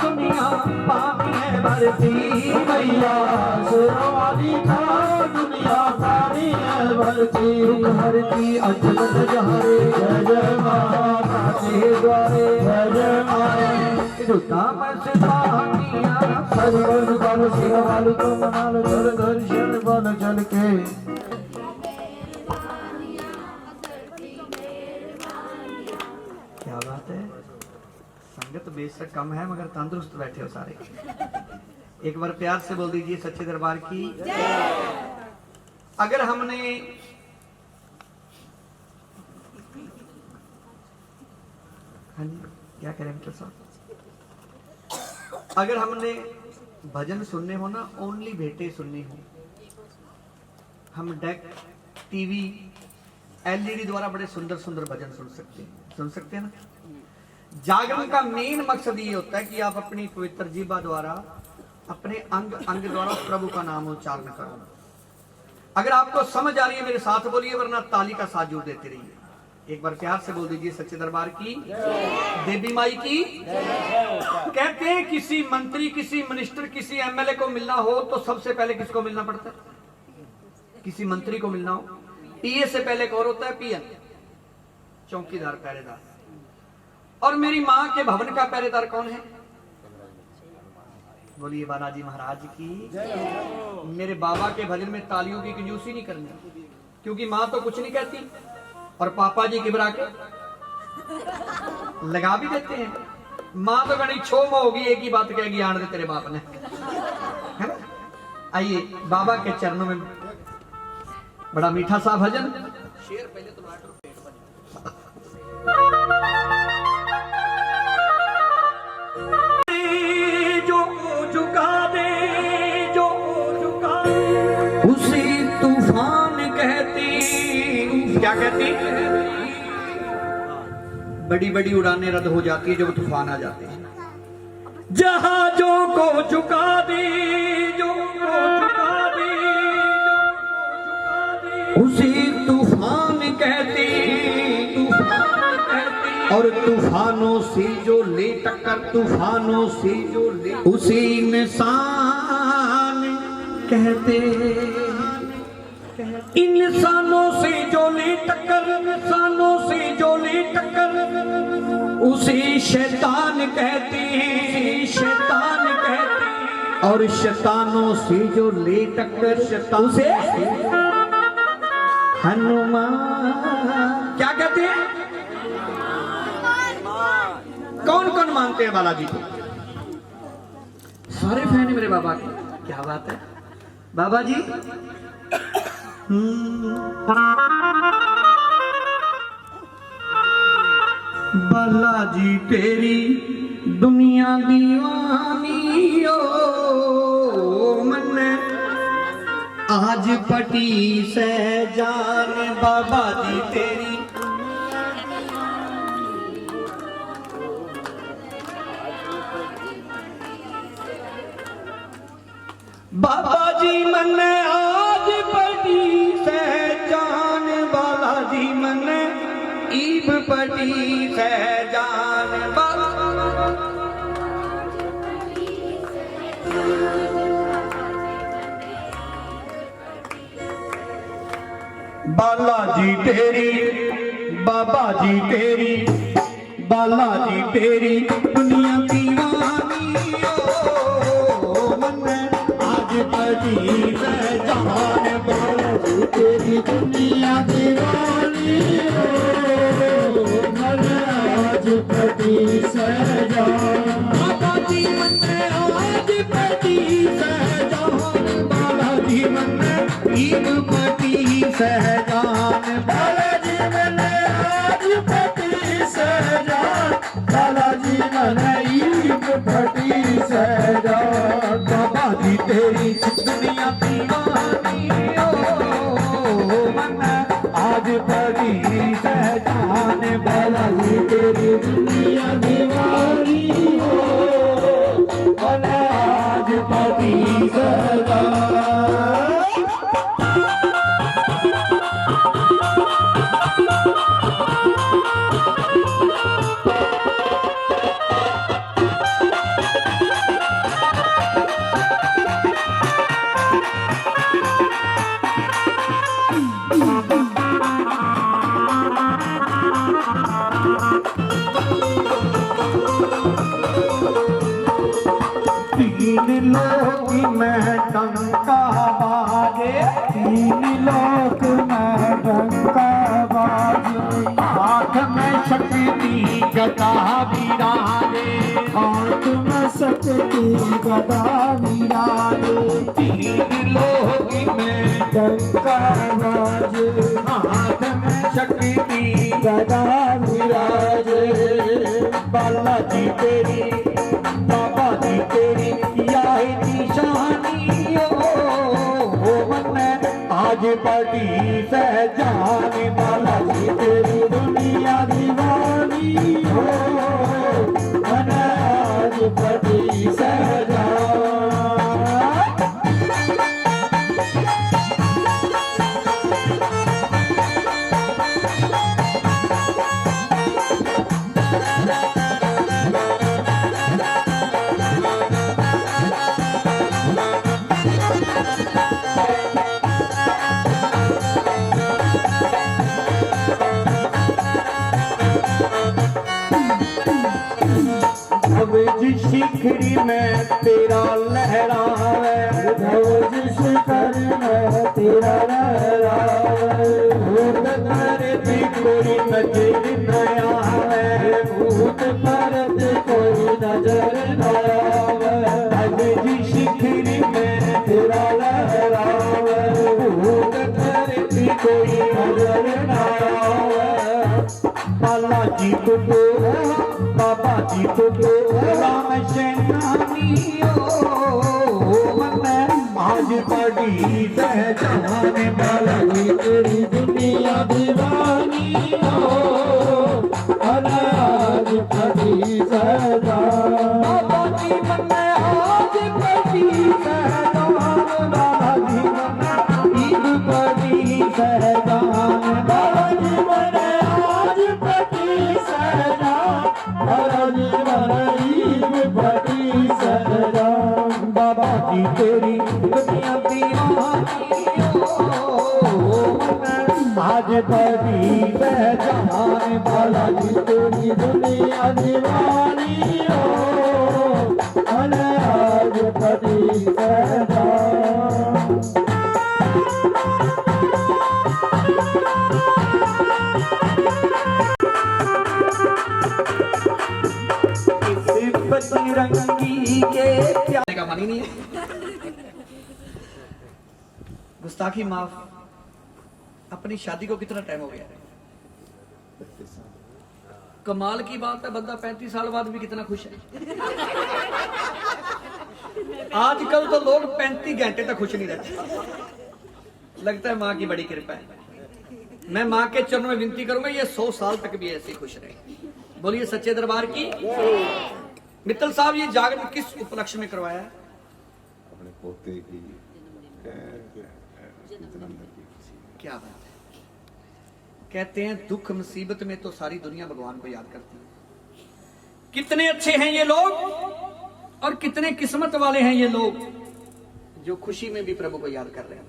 दुनिया पानी है भरती मैया शेरों वाली का दुनिया पानी है भरती दुख हरती अजबत जहारे जय जय माता के द्वारे जय जय माया सरवर बालो सिंह वाली को मना लो चल दर्शन बन चल के क्या बात है संगत बेशक कम है मगर तंदुरुस्त बैठे हो सारे एक बार प्यार से बोल दीजिए सच्चे दरबार की अगर हमने हाँ जी क्या करें मित्र साहब अगर हमने भजन सुनने हो ना ओनली भेंटे सुननी हो हम डेक टीवी एलईडी द्वारा बड़े सुंदर सुंदर भजन सुन सकते हैं ना जागरण का मेन मकसद ये होता है कि आप अपनी पवित्र जीवा द्वारा अपने अंग अंग द्वारा प्रभु का नाम उच्चारण करो अगर आपको समझ आ रही है मेरे साथ बोलिए वरना ताली का साथ जोड़ देते रहिए एक बार प्यार से बोल दीजिए सच्चे दरबार की देवी माई की कहते हैं किसी मंत्री किसी मिनिस्टर किसी एमएलए को मिलना हो तो सबसे पहले किसको मिलना पड़ता है किसी मंत्री को मिलना हो पीए से पहले कौन होता है पीएन चौकीदार पहरेदार और मेरी मां के भवन का पहरेदार कौन है बोलिए बालाजी महाराज की मेरे बाबा के भजन में तालियों की कंजूसी नहीं करनी क्योंकि मां तो कुछ नहीं कहती और पापा जी घबरा के लगा भी देते हैं मां तो बड़ी छोम होगी एक ही बात कहेगी आने दे तेरे बाप ने है ना आइए बाबा के चरणों में बड़ा मीठा सा भजन शेर पहले तो जो क्या कहती? बड़ी बड़ी उड़ानें रद्द हो जाती है जब तूफान आ जाते हैं। जहाजों को झुका दीजो, उसी तूफान कहती, और तूफानों से जो ले टक्कर, तूफानों से जो ले, उसी इंसान कहते। इंसानों से जो ले टक्कर, इंसानों से जो ले टक्कर, उसी शैतान कहते हैं, शैतान कहते हैं। और शैतानों से जो ले टक्कर, शैतान से हनुमान क्या कहते हैं? कौन कौन मानते हैं बालाजी को? सारे फैन है मेरे बाबा के। क्या बात है बाबा जी। बालाजी तेरी दुनिया दीवानी ओ मन आज पटी से जान। बाबा जी तेरी बाबा जी मन आज पटी से जान। बालाजी मन ईब पटी से जान। बालाजी तेरी, बाबा जी तेरी, बालाजी तेरी दुनिया दीवानी ओ मन आज बड़ी जान। बालाजी तेरी दुनिया दीवानी ओ मन आज बड़ी जान। बालाजी मन आज बड़ी जान। बालाजी मन ईब पटी सहजान। बालाजी मन आज पटी सहजान। बालाजी मन ईब पटी सहजान। बाबा जी तेरी दुनिया दीवानी ओ मन आज पटी सहजान। बालाजी तेरी दुनिया दीवानी ओ मन आज पटी सहजान। तीन लोक में डंका बाजे, तीन लोक में डंका बाजे। हाथ में शक्ति गदा विराजे, हाथ में शक्ति गदा विराजे। तीन लोक में डंका बाजे, हाथ में शक्ति गदा विराजे। बालाजी तेरी, बाबा जी तेरी निशानी ओ मन आज बड़ी सहजान। बालाजी तेरी दुनिया दीवानी हो मन आज बड़ी सहजान। ध्वज शिखरी में तेरा लहरावे, ध्वज शिखर में तेरा लहरावे। भूत परत कोई नजर न आवे, भूत परत कोई नजर न आवे। ध्वज शिखरी में तेरा लहरावे, भूत परत कोई नजर न आवे। बालाजी को बाबा जी को राम शैनानी ओ मन आज बड़ी सहजान। बालाजी तेरी दुनिया दीवानी। बड़ी सहराम बाबा की तेरी दुनिया आज बड़ी पहचान बाला की तेरी दुनिया दीवानी आज बड़ी पहचान रंगी के का मन ही नहीं है। गुस्ताखी माफ। अपनी शादी को कितना टाइम हो गया है? कमाल की बात है, बंदा 35 साल बाद भी कितना खुश है। आजकल तो लोग 35 घंटे तक खुश नहीं रहते। लगता है माँ की बड़ी कृपा है। मैं माँ के चरणों में विनती करूंगा ये 100 साल तक भी ऐसे खुश रहे। बोलिए सच्चे दरबार की। मित्तल साहब ये जागरण किस उपलक्ष्य में करवाया है? अपने पोते की जन्मदिन की खुशी। क्या बात है। कहते हैं दुख मुसीबत में तो सारी दुनिया भगवान को याद करती है। कितने अच्छे हैं ये लोग और कितने किस्मत वाले हैं ये लोग जो खुशी में भी प्रभु को याद कर रहे हैं।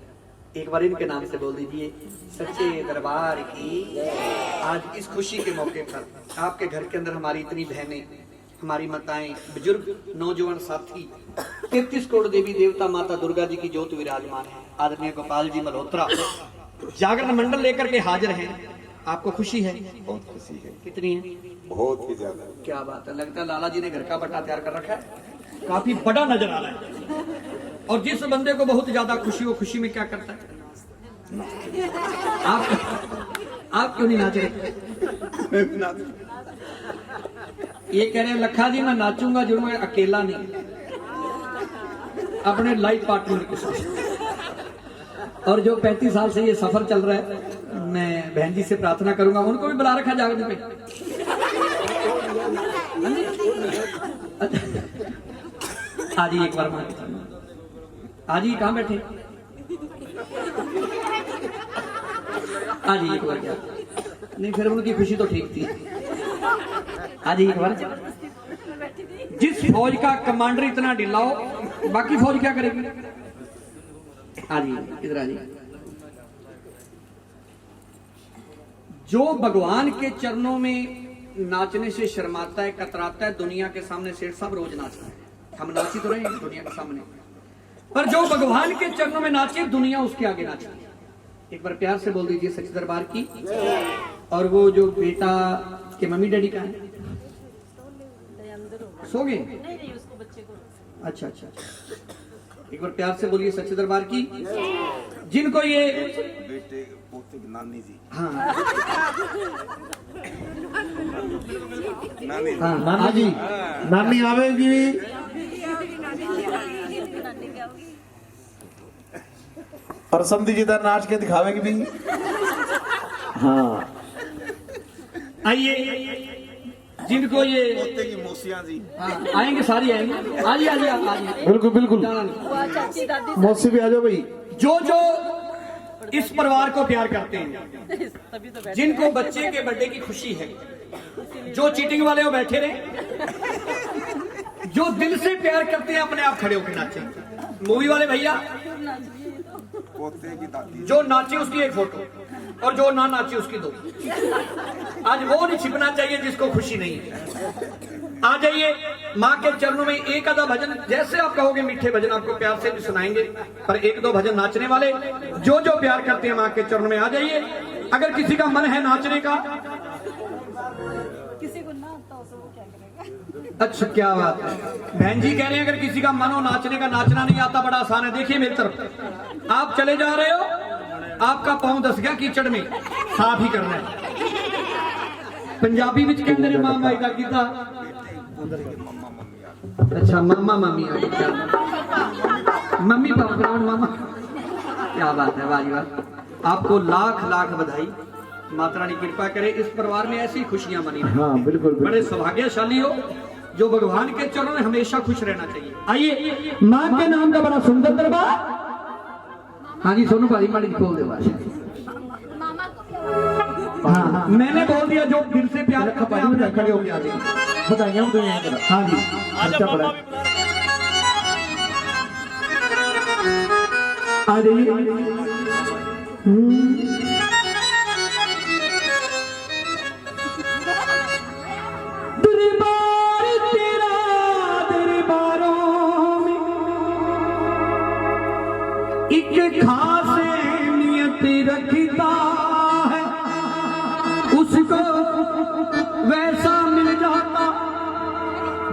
एक बार इनके नाम से बोल दीजिए सच्चे दरबार की। आज इस खुशी के मौके पर आपके घर के अंदर हमारी इतनी बहनें, हमारी माताएं, बुजुर्ग, नौजवान साथी, 33 करोड़ देवी देवता माता दुर्गा जी की ज्योत विराजमान है। आदरणीय गोपाल जी मल्होत्रा जागरण मंडल लेकर के हाजिर हैं। आपको खुशी है? बहुत खुशी है। कितनी है? बहुत ही ज्यादा। क्या बात है। लगता है लाला जी ने घर का बटा तैयार कर रखा है। काफी बड़ा नजर आ रहा है। और जिस बंदे को बहुत ज्यादा खुशी हो, खुशी में क्या करता है? आप क्यों नहीं नाच रहे? ये कह रहे हैं लखा जी मैं नाचूंगा जरूर, मैं अकेला नहीं, अपने लाइफ पार्टनर के साथ। और जो 35 साल से ये सफर चल रहा है, मैं बहन जी से प्रार्थना करूंगा, उनको भी बुला रखा जागरण पे। आज ही एक बार आज ही कहाँ बैठे? आज ही एक बार क्या नहीं, फिर उनकी खुशी तो ठीक थी। आज ही एक बार। जिस फौज का कमांडर इतना ढीला हो, बाकी फौज क्या करेगी? आज ही इधर आज ही। जो भगवान के चरणों में नाचने से शर्माता है, कतराता है, दुनिया के सामने सेठ साहब रोज नाचता है। हम नाची तो रहे हैं दुनिया के सामने, पर जो भगवान के चरणों में नाचे दुनिया उसके आगे नाचे। एक बार प्यार से बोल दीजिए सच्चे दरबार की। और वो जो बेटा के मम्मी डैडी का है, सो गए? अच्छा अच्छा। एक बार प्यार से बोलिए सच्चे दरबार की। जिनको ये बेटे पोते की नानी जी। हाँ नानी हाँ नानी जी, नानी आवेगी। और समझी जिधर नाच के दिखावेगी भी। हाँ आइए। जिनको ये पोते की मौसियां जी। हाँ आएंगे, सारी आएंगे। आइए आइए आइए। बिल्कुल बिल्कुल। जाना नहीं। मौसी भी आ जाओ भाई। जो जो इस परिवार को प्यार करते हैं, जिनको बच्चे के बर्थडे की खुशी है, जो चीटिंग वाले वो बैठे रहे, जो दिल से प्यार करते हैं अपने आप खड़े होकर नाचे। मूवी वाले भैया पोते की दादी जो नाचे उसकी एक फोटो और जो ना नाचे उसकी 2। आज वो नहीं छिपना चाहिए जिसको खुशी नहीं है। आ जाइए माँ के चरणों में। एक आधा भजन जैसे आप कहोगे, मीठे भजन आपको प्यार से भी सुनाएंगे, पर 1-2 भजन नाचने वाले जो जो प्यार करते हैं माँ के चरणों में आ जाइए। अगर किसी का मन है नाचने का, किसी को ना आता हो तो वो क्या करेगा? अच्छा क्या बात है। बहन जी कह रहे हैं अगर किसी का मन हो नाचने का, नाचना नहीं आता बड़ा आसान है। देखिए मेरी तरफ, आप चले जा रहे हो, आपका पांव दस गया कीचड़ में, साफ ही करना है। पंजाबी विच कहंदे ने मां माई दा कीता। अच्छा मामा मामी आ गई। मम्मी पापा मामा, क्या बात है, वाह जी वाह। आपको लाख लाख बधाई। माता रानी कृपा करे इस परिवार में ऐसी खुशियां मनी। हाँ बिल्कुल बिल्कुल। बड़े सौभाग्यशाली हो जो भगवान के चरणों में हमेशा खुश रहना चाहिए। आइए मां के नाम का बड़ा सुंदर दरबार। हाँ जी सोनू भाई माड़ी खोल दे बात। हाँ मैंने बोल दिया जो दिल से प्यार करते हैं खड़े हो गया। बताइए हम तो यहाँ। हाँ जी खर्चा पड़ा आ जाइए। दरबार तेरा दरबारों में एक खास नियत रखता है, उसको वैसा मिल जाता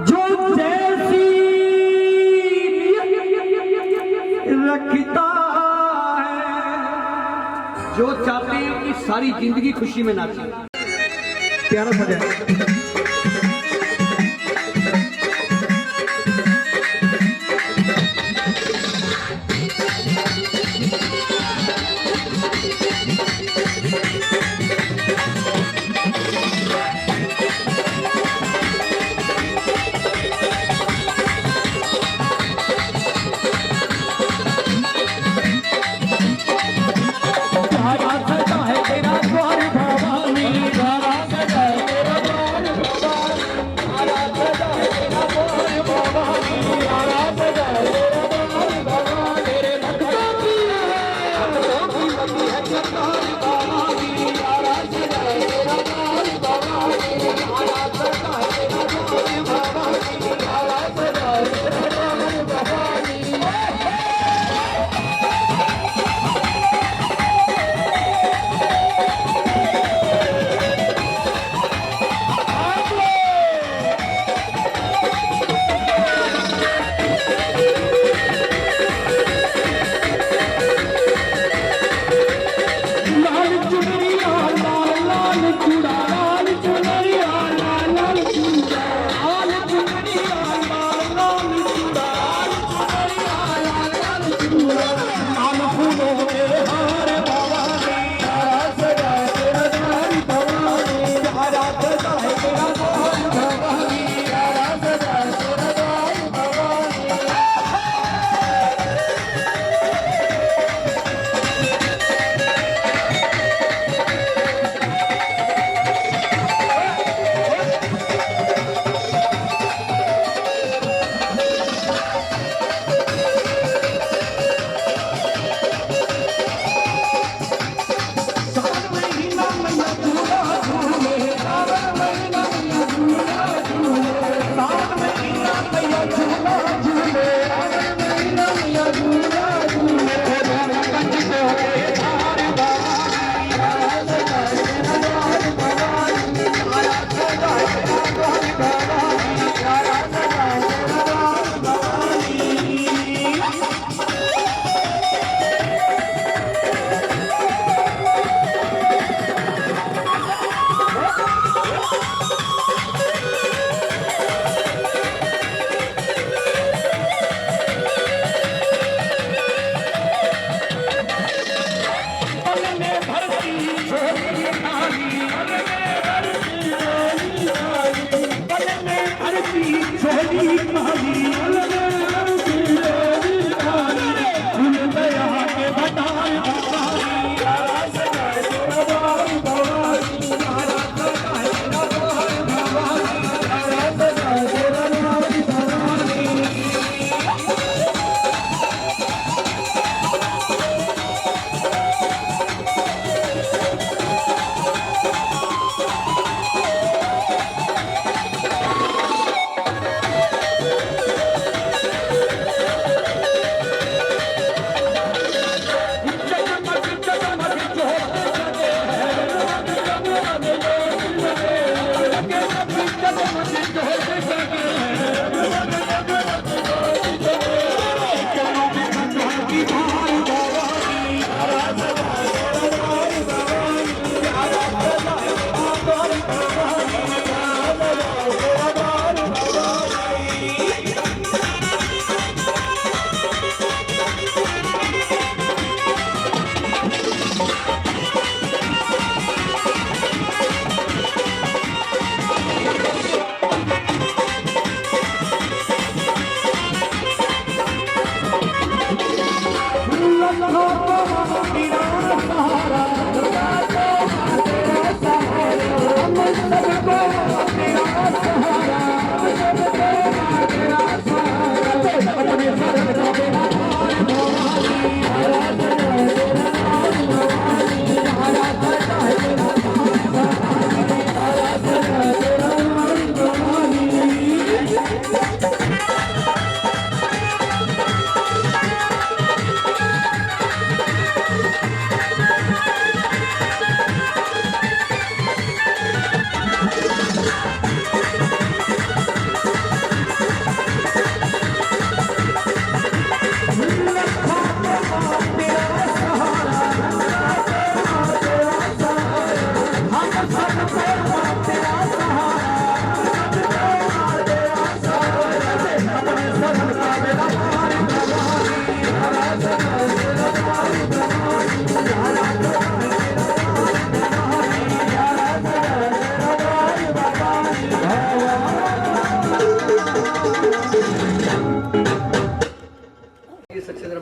जो जैसी नियत रखता है। जो चाहते हैं कि सारी जिंदगी खुशी में नाचे। प्यारा सजा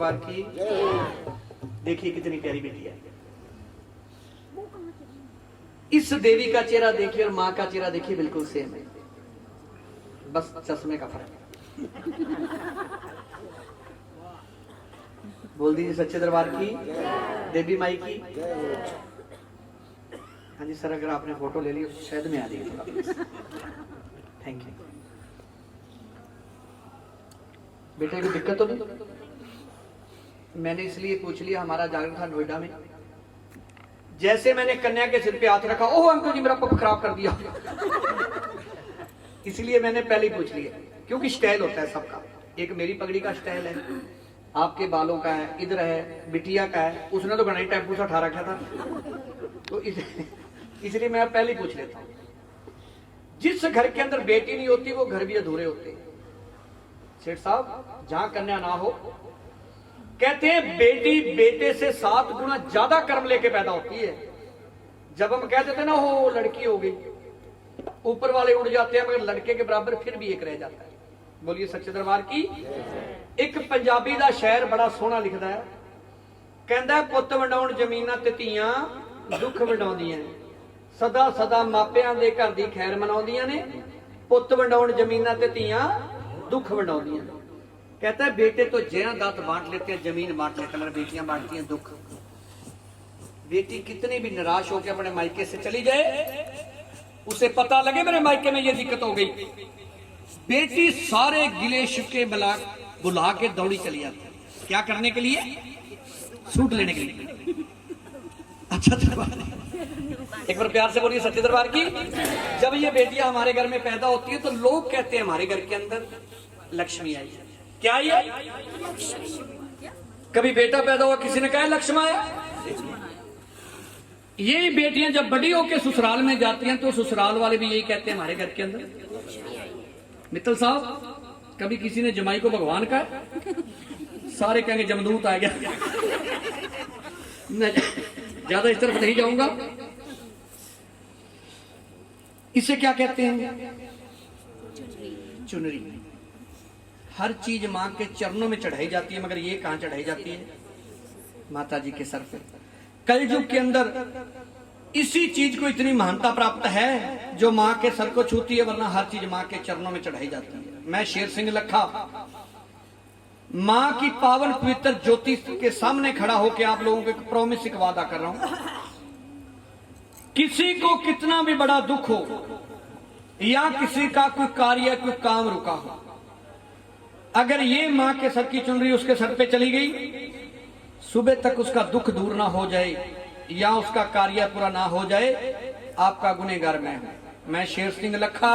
दरबार की। देखिए कितनी प्यारी बेटी है। इस देवी का चेहरा देखिए और माँ का चेहरा देखिए, बिल्कुल सेम है, बस चश्मे का फर्क है। बोल दीजिए सच्चे दरबार की, देवी माई की। हाँ जी सर, अगर आपने फोटो ले ली शायद में आ जाएगी थोड़ा। थैंक यू बेटे, कोई दिक्कत तो नहीं? मैंने इसलिए पूछ लिया, हमारा जागरण था नोएडा में, जैसे मैंने कन्या के सिर पे हाथ रखा, ओह अंकल जी मेरा पप खराब कर दिया। इसलिए मैंने पहले ही पूछ लिया, क्योंकि स्टाइल होता है सबका। एक मेरी पगड़ी का स्टाइल है, आपके बालों का है, इधर है, बिटिया का है, उसने तो घना टेम्पू से उठा रखा था, तो इसलिए मैं पहले ही पूछ लेता हूँ। जिस घर के अंदर बेटी नहीं होती वो घर भी अधूरे होते हैं। सेठ साहब, जहां कन्या ना हो, कहते हैं बेटी बेटे से 7 गुना ज्यादा कर्म लेके पैदा होती है। जब हम कहते थे ना हो लड़की हो गई, ऊपर वाले उड़ जाते हैं, मगर लड़के के बराबर फिर भी एक रह जाता है। बोलिए सच्चे दरबार की। एक पंजाबी दा शायर बड़ा सोहना लिखदा है, कहंदा है पुੱਤ ਵੰਡਾਉਣ ਜ਼ਮੀਨਾਂ ਤੇ ਧੀਆਂ ਦੁੱਖ ਵੰਡਾਉਂਦੀਆਂ ਨੇ, ਸਦਾ ਸਦਾ ਮਾਪਿਆਂ ਦੇ ਘਰ ਦੀ ਖੈਰ ਮਨਾਉਂਦੀਆਂ ਨੇ, ਪੁੱਤ ਵੰਡਾਉਣ ਜ਼ਮੀਨਾਂ ਤੇ ਧੀਆਂ दुख वंडाਉਂਦੀਆਂ ਨੇ। कहता है बेटे तो जया दात बांट लेते हैं, जमीन बांट लेते हैं, मगर बेटियां बांटती हैं दुख। बेटी कितनी भी निराश होकर अपने मायके से चली जाए, उसे पता लगे मेरे मायके में ये दिक्कत हो गई, बेटी सारे गिले शिकवे बुला के दौड़ी चली जाती है। क्या करने के लिए? सूट लेने के लिए। अच्छा दरबार, एक बार प्यार से बोलिए सच्चे दरबार की। जब ये बेटियां हमारे घर में पैदा होती है तो लोग कहते हैं हमारे घर के अंदर लक्ष्मी आई है। क्या आई है? कभी बेटा पैदा हुआ किसी ने कहा लक्ष्मी आया? यही बेटियां जब बड़ी होकर ससुराल में जाती हैं तो ससुराल वाले भी यही कहते हैं हमारे घर के अंदर। मित्तल साहब, कभी किसी ने जमाई को भगवान कहा? सारे कहेंगे जमदूत आ गया। मैं ज्यादा इस तरफ नहीं जाऊंगा। इसे क्या कहते हैं? चुनरी। हर चीज मां के चरणों में चढ़ाई जाती है, मगर ये कहां चढ़ाई जाती है? माता जी के सर पे। कलयुग के अंदर इसी चीज को इतनी महानता प्राप्त है जो मां के सर को छूती है, वरना हर चीज मां के चरणों में चढ़ाई जाती है। मैं शेर सिंह लखा मां की पावन पवित्र ज्योति के सामने खड़ा होकर आप लोगों को प्रॉमिस एक वादा कर रहा हूं, किसी को कितना भी बड़ा दुख हो या किसी का कोई कार्य कोई काम रुका हो, अगर ये मां के सर की चुनरी उसके सर पे चली गई, सुबह तक उसका दुख दूर ना हो जाए या उसका कार्य पूरा ना हो जाए, आपका गुनहगार मैं हूं। मैं शेर सिंह लखा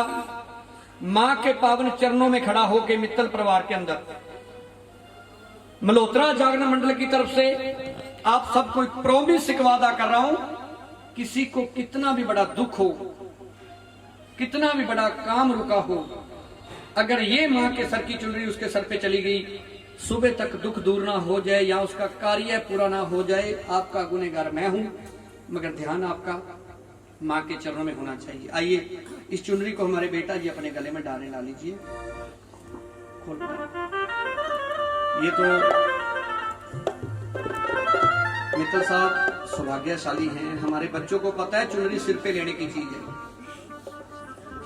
मां के पावन चरणों में खड़ा होकर मित्तल परिवार के अंदर मल्होत्रा जागरण मंडल की तरफ से आप सबको एक प्रॉमिस एक वादा कर रहा हूं, किसी को कितना भी बड़ा दुख हो, कितना भी बड़ा काम रुका हो, अगर ये मां के सर की चुनरी उसके सर पे चली गई, सुबह तक दुख दूर ना हो जाए या उसका कार्य पूरा ना हो जाए, आपका गुनहगार मैं हूं, मगर ध्यान आपका मां के चरणों में होना चाहिए। आइए इस चुनरी को हमारे बेटा जी अपने गले में डालने ला लीजिए। ये तो मित्तल साहब सौभाग्यशाली हैं, हमारे बच्चों को पता है चुनरी सिर पे लेने की चीज है।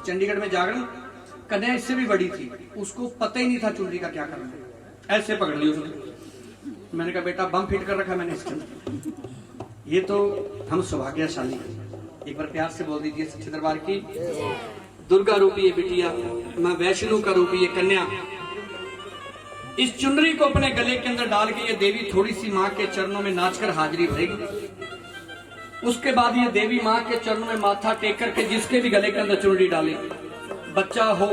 चंडीगढ़ में जागरण कन्या इससे भी बड़ी थी, उसको पता ही नहीं था चुनरी का क्या करना है, ऐसे पकड़ ली उसने। मैंने कहा बेटा बम फिट कर रखा मैंने इसके अंदर। ये तो हम सौभाग्यशाली हैं। एक बार प्यार से बोल दीजिए सच्चे दरबार की। दुर्गा रूपी ये बिटिया, मां वैष्णो का रूपी ये कन्या, इस चुनरी को अपने गले के अंदर डाल के ये देवी थोड़ी सी मां के चरणों में नाचकर हाजिरी भरेगी। उसके बाद ये देवी मां के चरणों में माथा टेक करके जिसके भी गले के अंदर चुनरी डाले, बच्चा हो,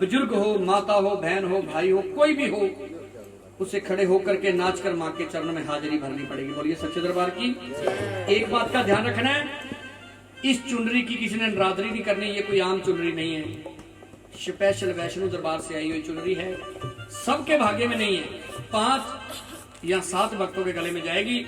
बुजुर्ग हो, माता हो, बहन हो, भाई हो, कोई भी हो, उसे खड़े होकर के नाचकर मां के चरणों में हाजिरी भरनी पड़ेगी। बोलिए सच्चे दरबार की। एक बात का ध्यान रखना है, इस चुनरी की किसी ने नरादरी नहीं करनी, ये कोई आम चुनरी नहीं है, स्पेशल वैष्णो दरबार से आई हुई चुनरी है। सबके भाग्य में नहीं है, 5 या 7 भक्तों के गले में जाएगी।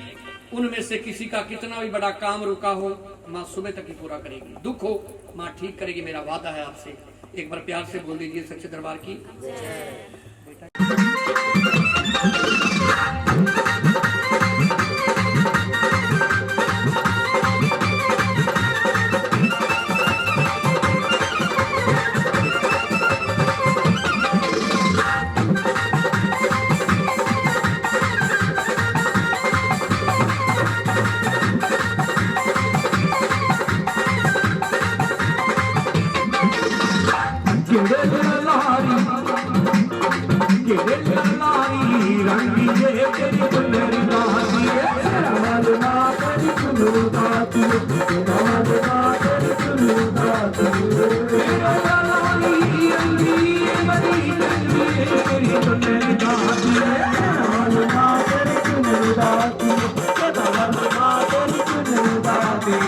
उनमें से किसी का कितना भी बड़ा काम रुका हो, मां सुबह तक ही पूरा करेगी। दुख हो मां ठीक करेगी, मेरा वादा है आपसे। एक बार प्यार से बोल दीजिए सच्चे दरबार की। तेरे लारी रंगी ये तेरी चुनरी दाती मालूमा तेरी चुनरी दाती मालूमा तेरी चुनरी दाती तेरा लारी रंगी ये बड़ी चुनरी तेरी चुनरी दाती मालूमा तेरी चुनरी दाती मालूमा तेरी चुनरी दाती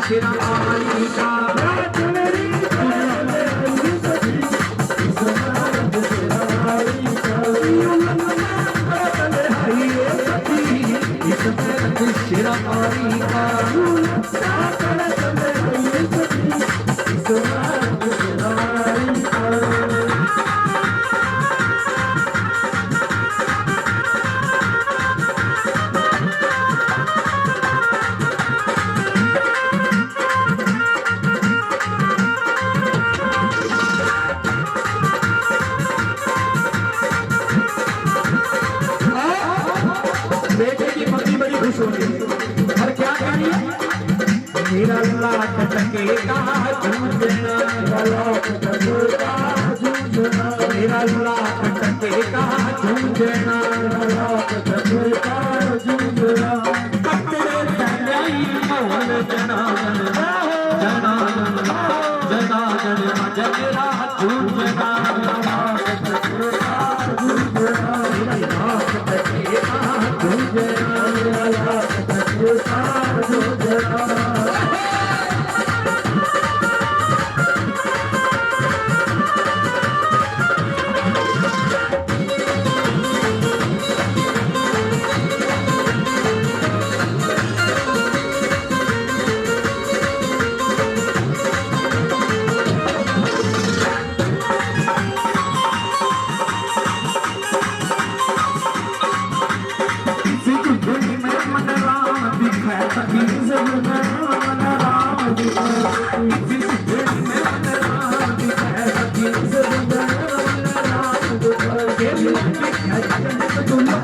जना जने मजे मेरा झूठना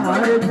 सारे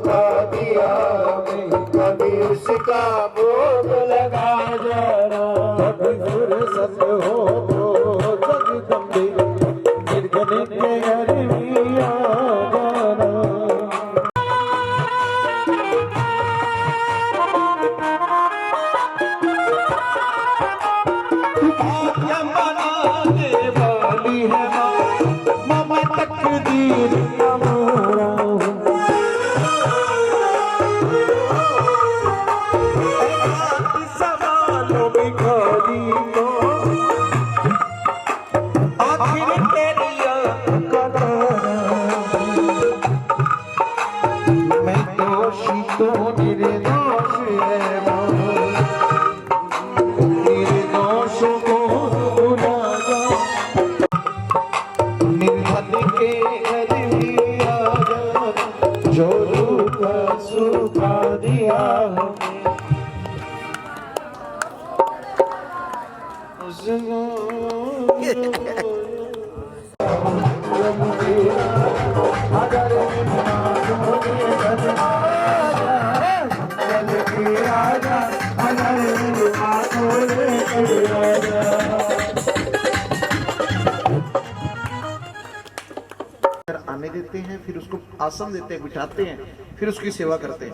का दिया हमें कभी उसका भोग लगा जरा कभी फुर्सत हो जगदम्बे निर्गुण के घर में आ जाना। बनाने वाली है मामा तकदीर हमारा सवालों में खाली तो आखिर तेरी मैं दोषी तो निर्दोष है निर्दोष को भुला जा निर्धन के घर में आ जा जो रूठा सुखा दिया हमें आने देते हैं, फिर उसको आसन देते हैं, बिठाते हैं, फिर उसकी सेवा करते हैं।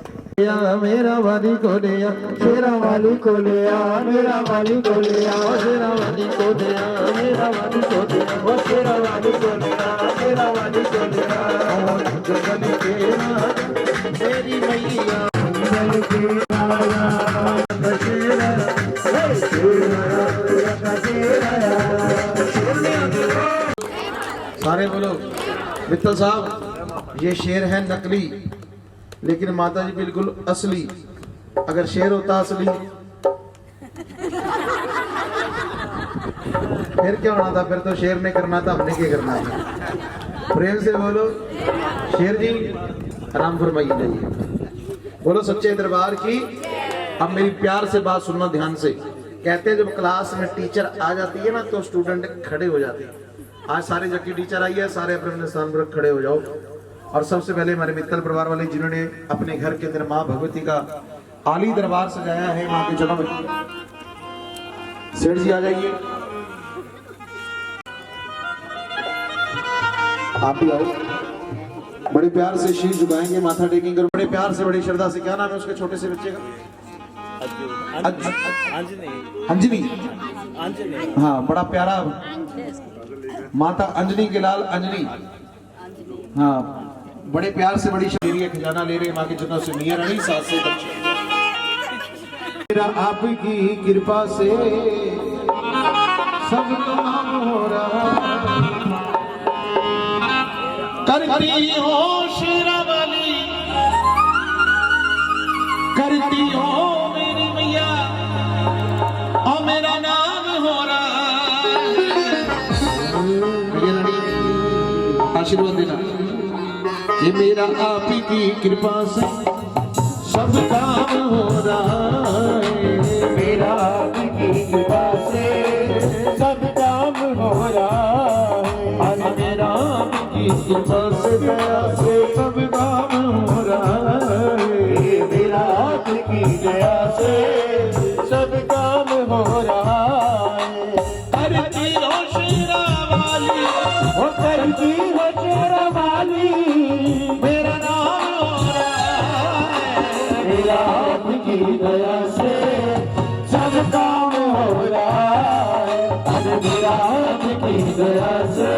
मेरा वाली को लिया शेरा वाली को लिया मेरा वाली को लिया शेरा वाली को लिया मेरा वाली को लिया वो शेरा वाली को लिया शेरा वाली को लिया जगल के राज मेरी मैया जगल के सारे बोलो मित्तल साहब, ये शेर है नकली, लेकिन माता जी बिल्कुल असली। अगर शेर होता असली फिर क्या होना था? फिर तो शेर ने करना था, हमने क्या करना था? प्रेम से बोलो शेर जी आराम फरमाइए जाइए। बोलो सच्चे दरबार की। अब मेरी प्यार से बात सुनना ध्यान से। कहते हैं जब क्लास में टीचर आ जाती है ना तो स्टूडेंट खड़े हो जाते हैं। आज सारे जबकि टीचर आई है, सारे अपने अपने स्थान पर खड़े हो जाओ। और सबसे पहले हमारे मित्तल परिवार वाले जिन्होंने अपने घर के अंदर माँ भगवती का आली दरबार सजाया है माँ के जन्म में, सेठ जी आ जाइए। आप भी आओ। बड़े प्यार से शीश झुकाएंगे, माथा टेकेंगे और बड़े प्यार से बड़ी श्रद्धा से। क्या नाम है उसके छोटे से बच्चे का? अंजनी। हाँ, बड़ा प्यारा माता अंजनी के लाल अंजनी। हाँ, बड़े प्यार से बड़ी शरीर खजाना ले रहे माँ के चरणों से। मियां रानी साथ से मेरा आपकी कृपा से सब काम हो रहा। करती हो शेरा वाली, करती हो मेरी मैया, और मेरा नाम हो रहा। आशीर्वाद देना कि मेरा आप ही की कृपा से सब काम हो रहा है। मेरा आप ही की कृपा से सब काम हो रहा है। मेरा आप ही की कृपा से दया से सब काम हो रहा है। मेरा आप की दया से सब काम हो रहा है। करती हो शेरा वाली, वो करती हो शेरा वाली, मेरा नाम हो रहा है। मेरा आपकी दया से सब काम हो रहा है। मेरा आपकी दया से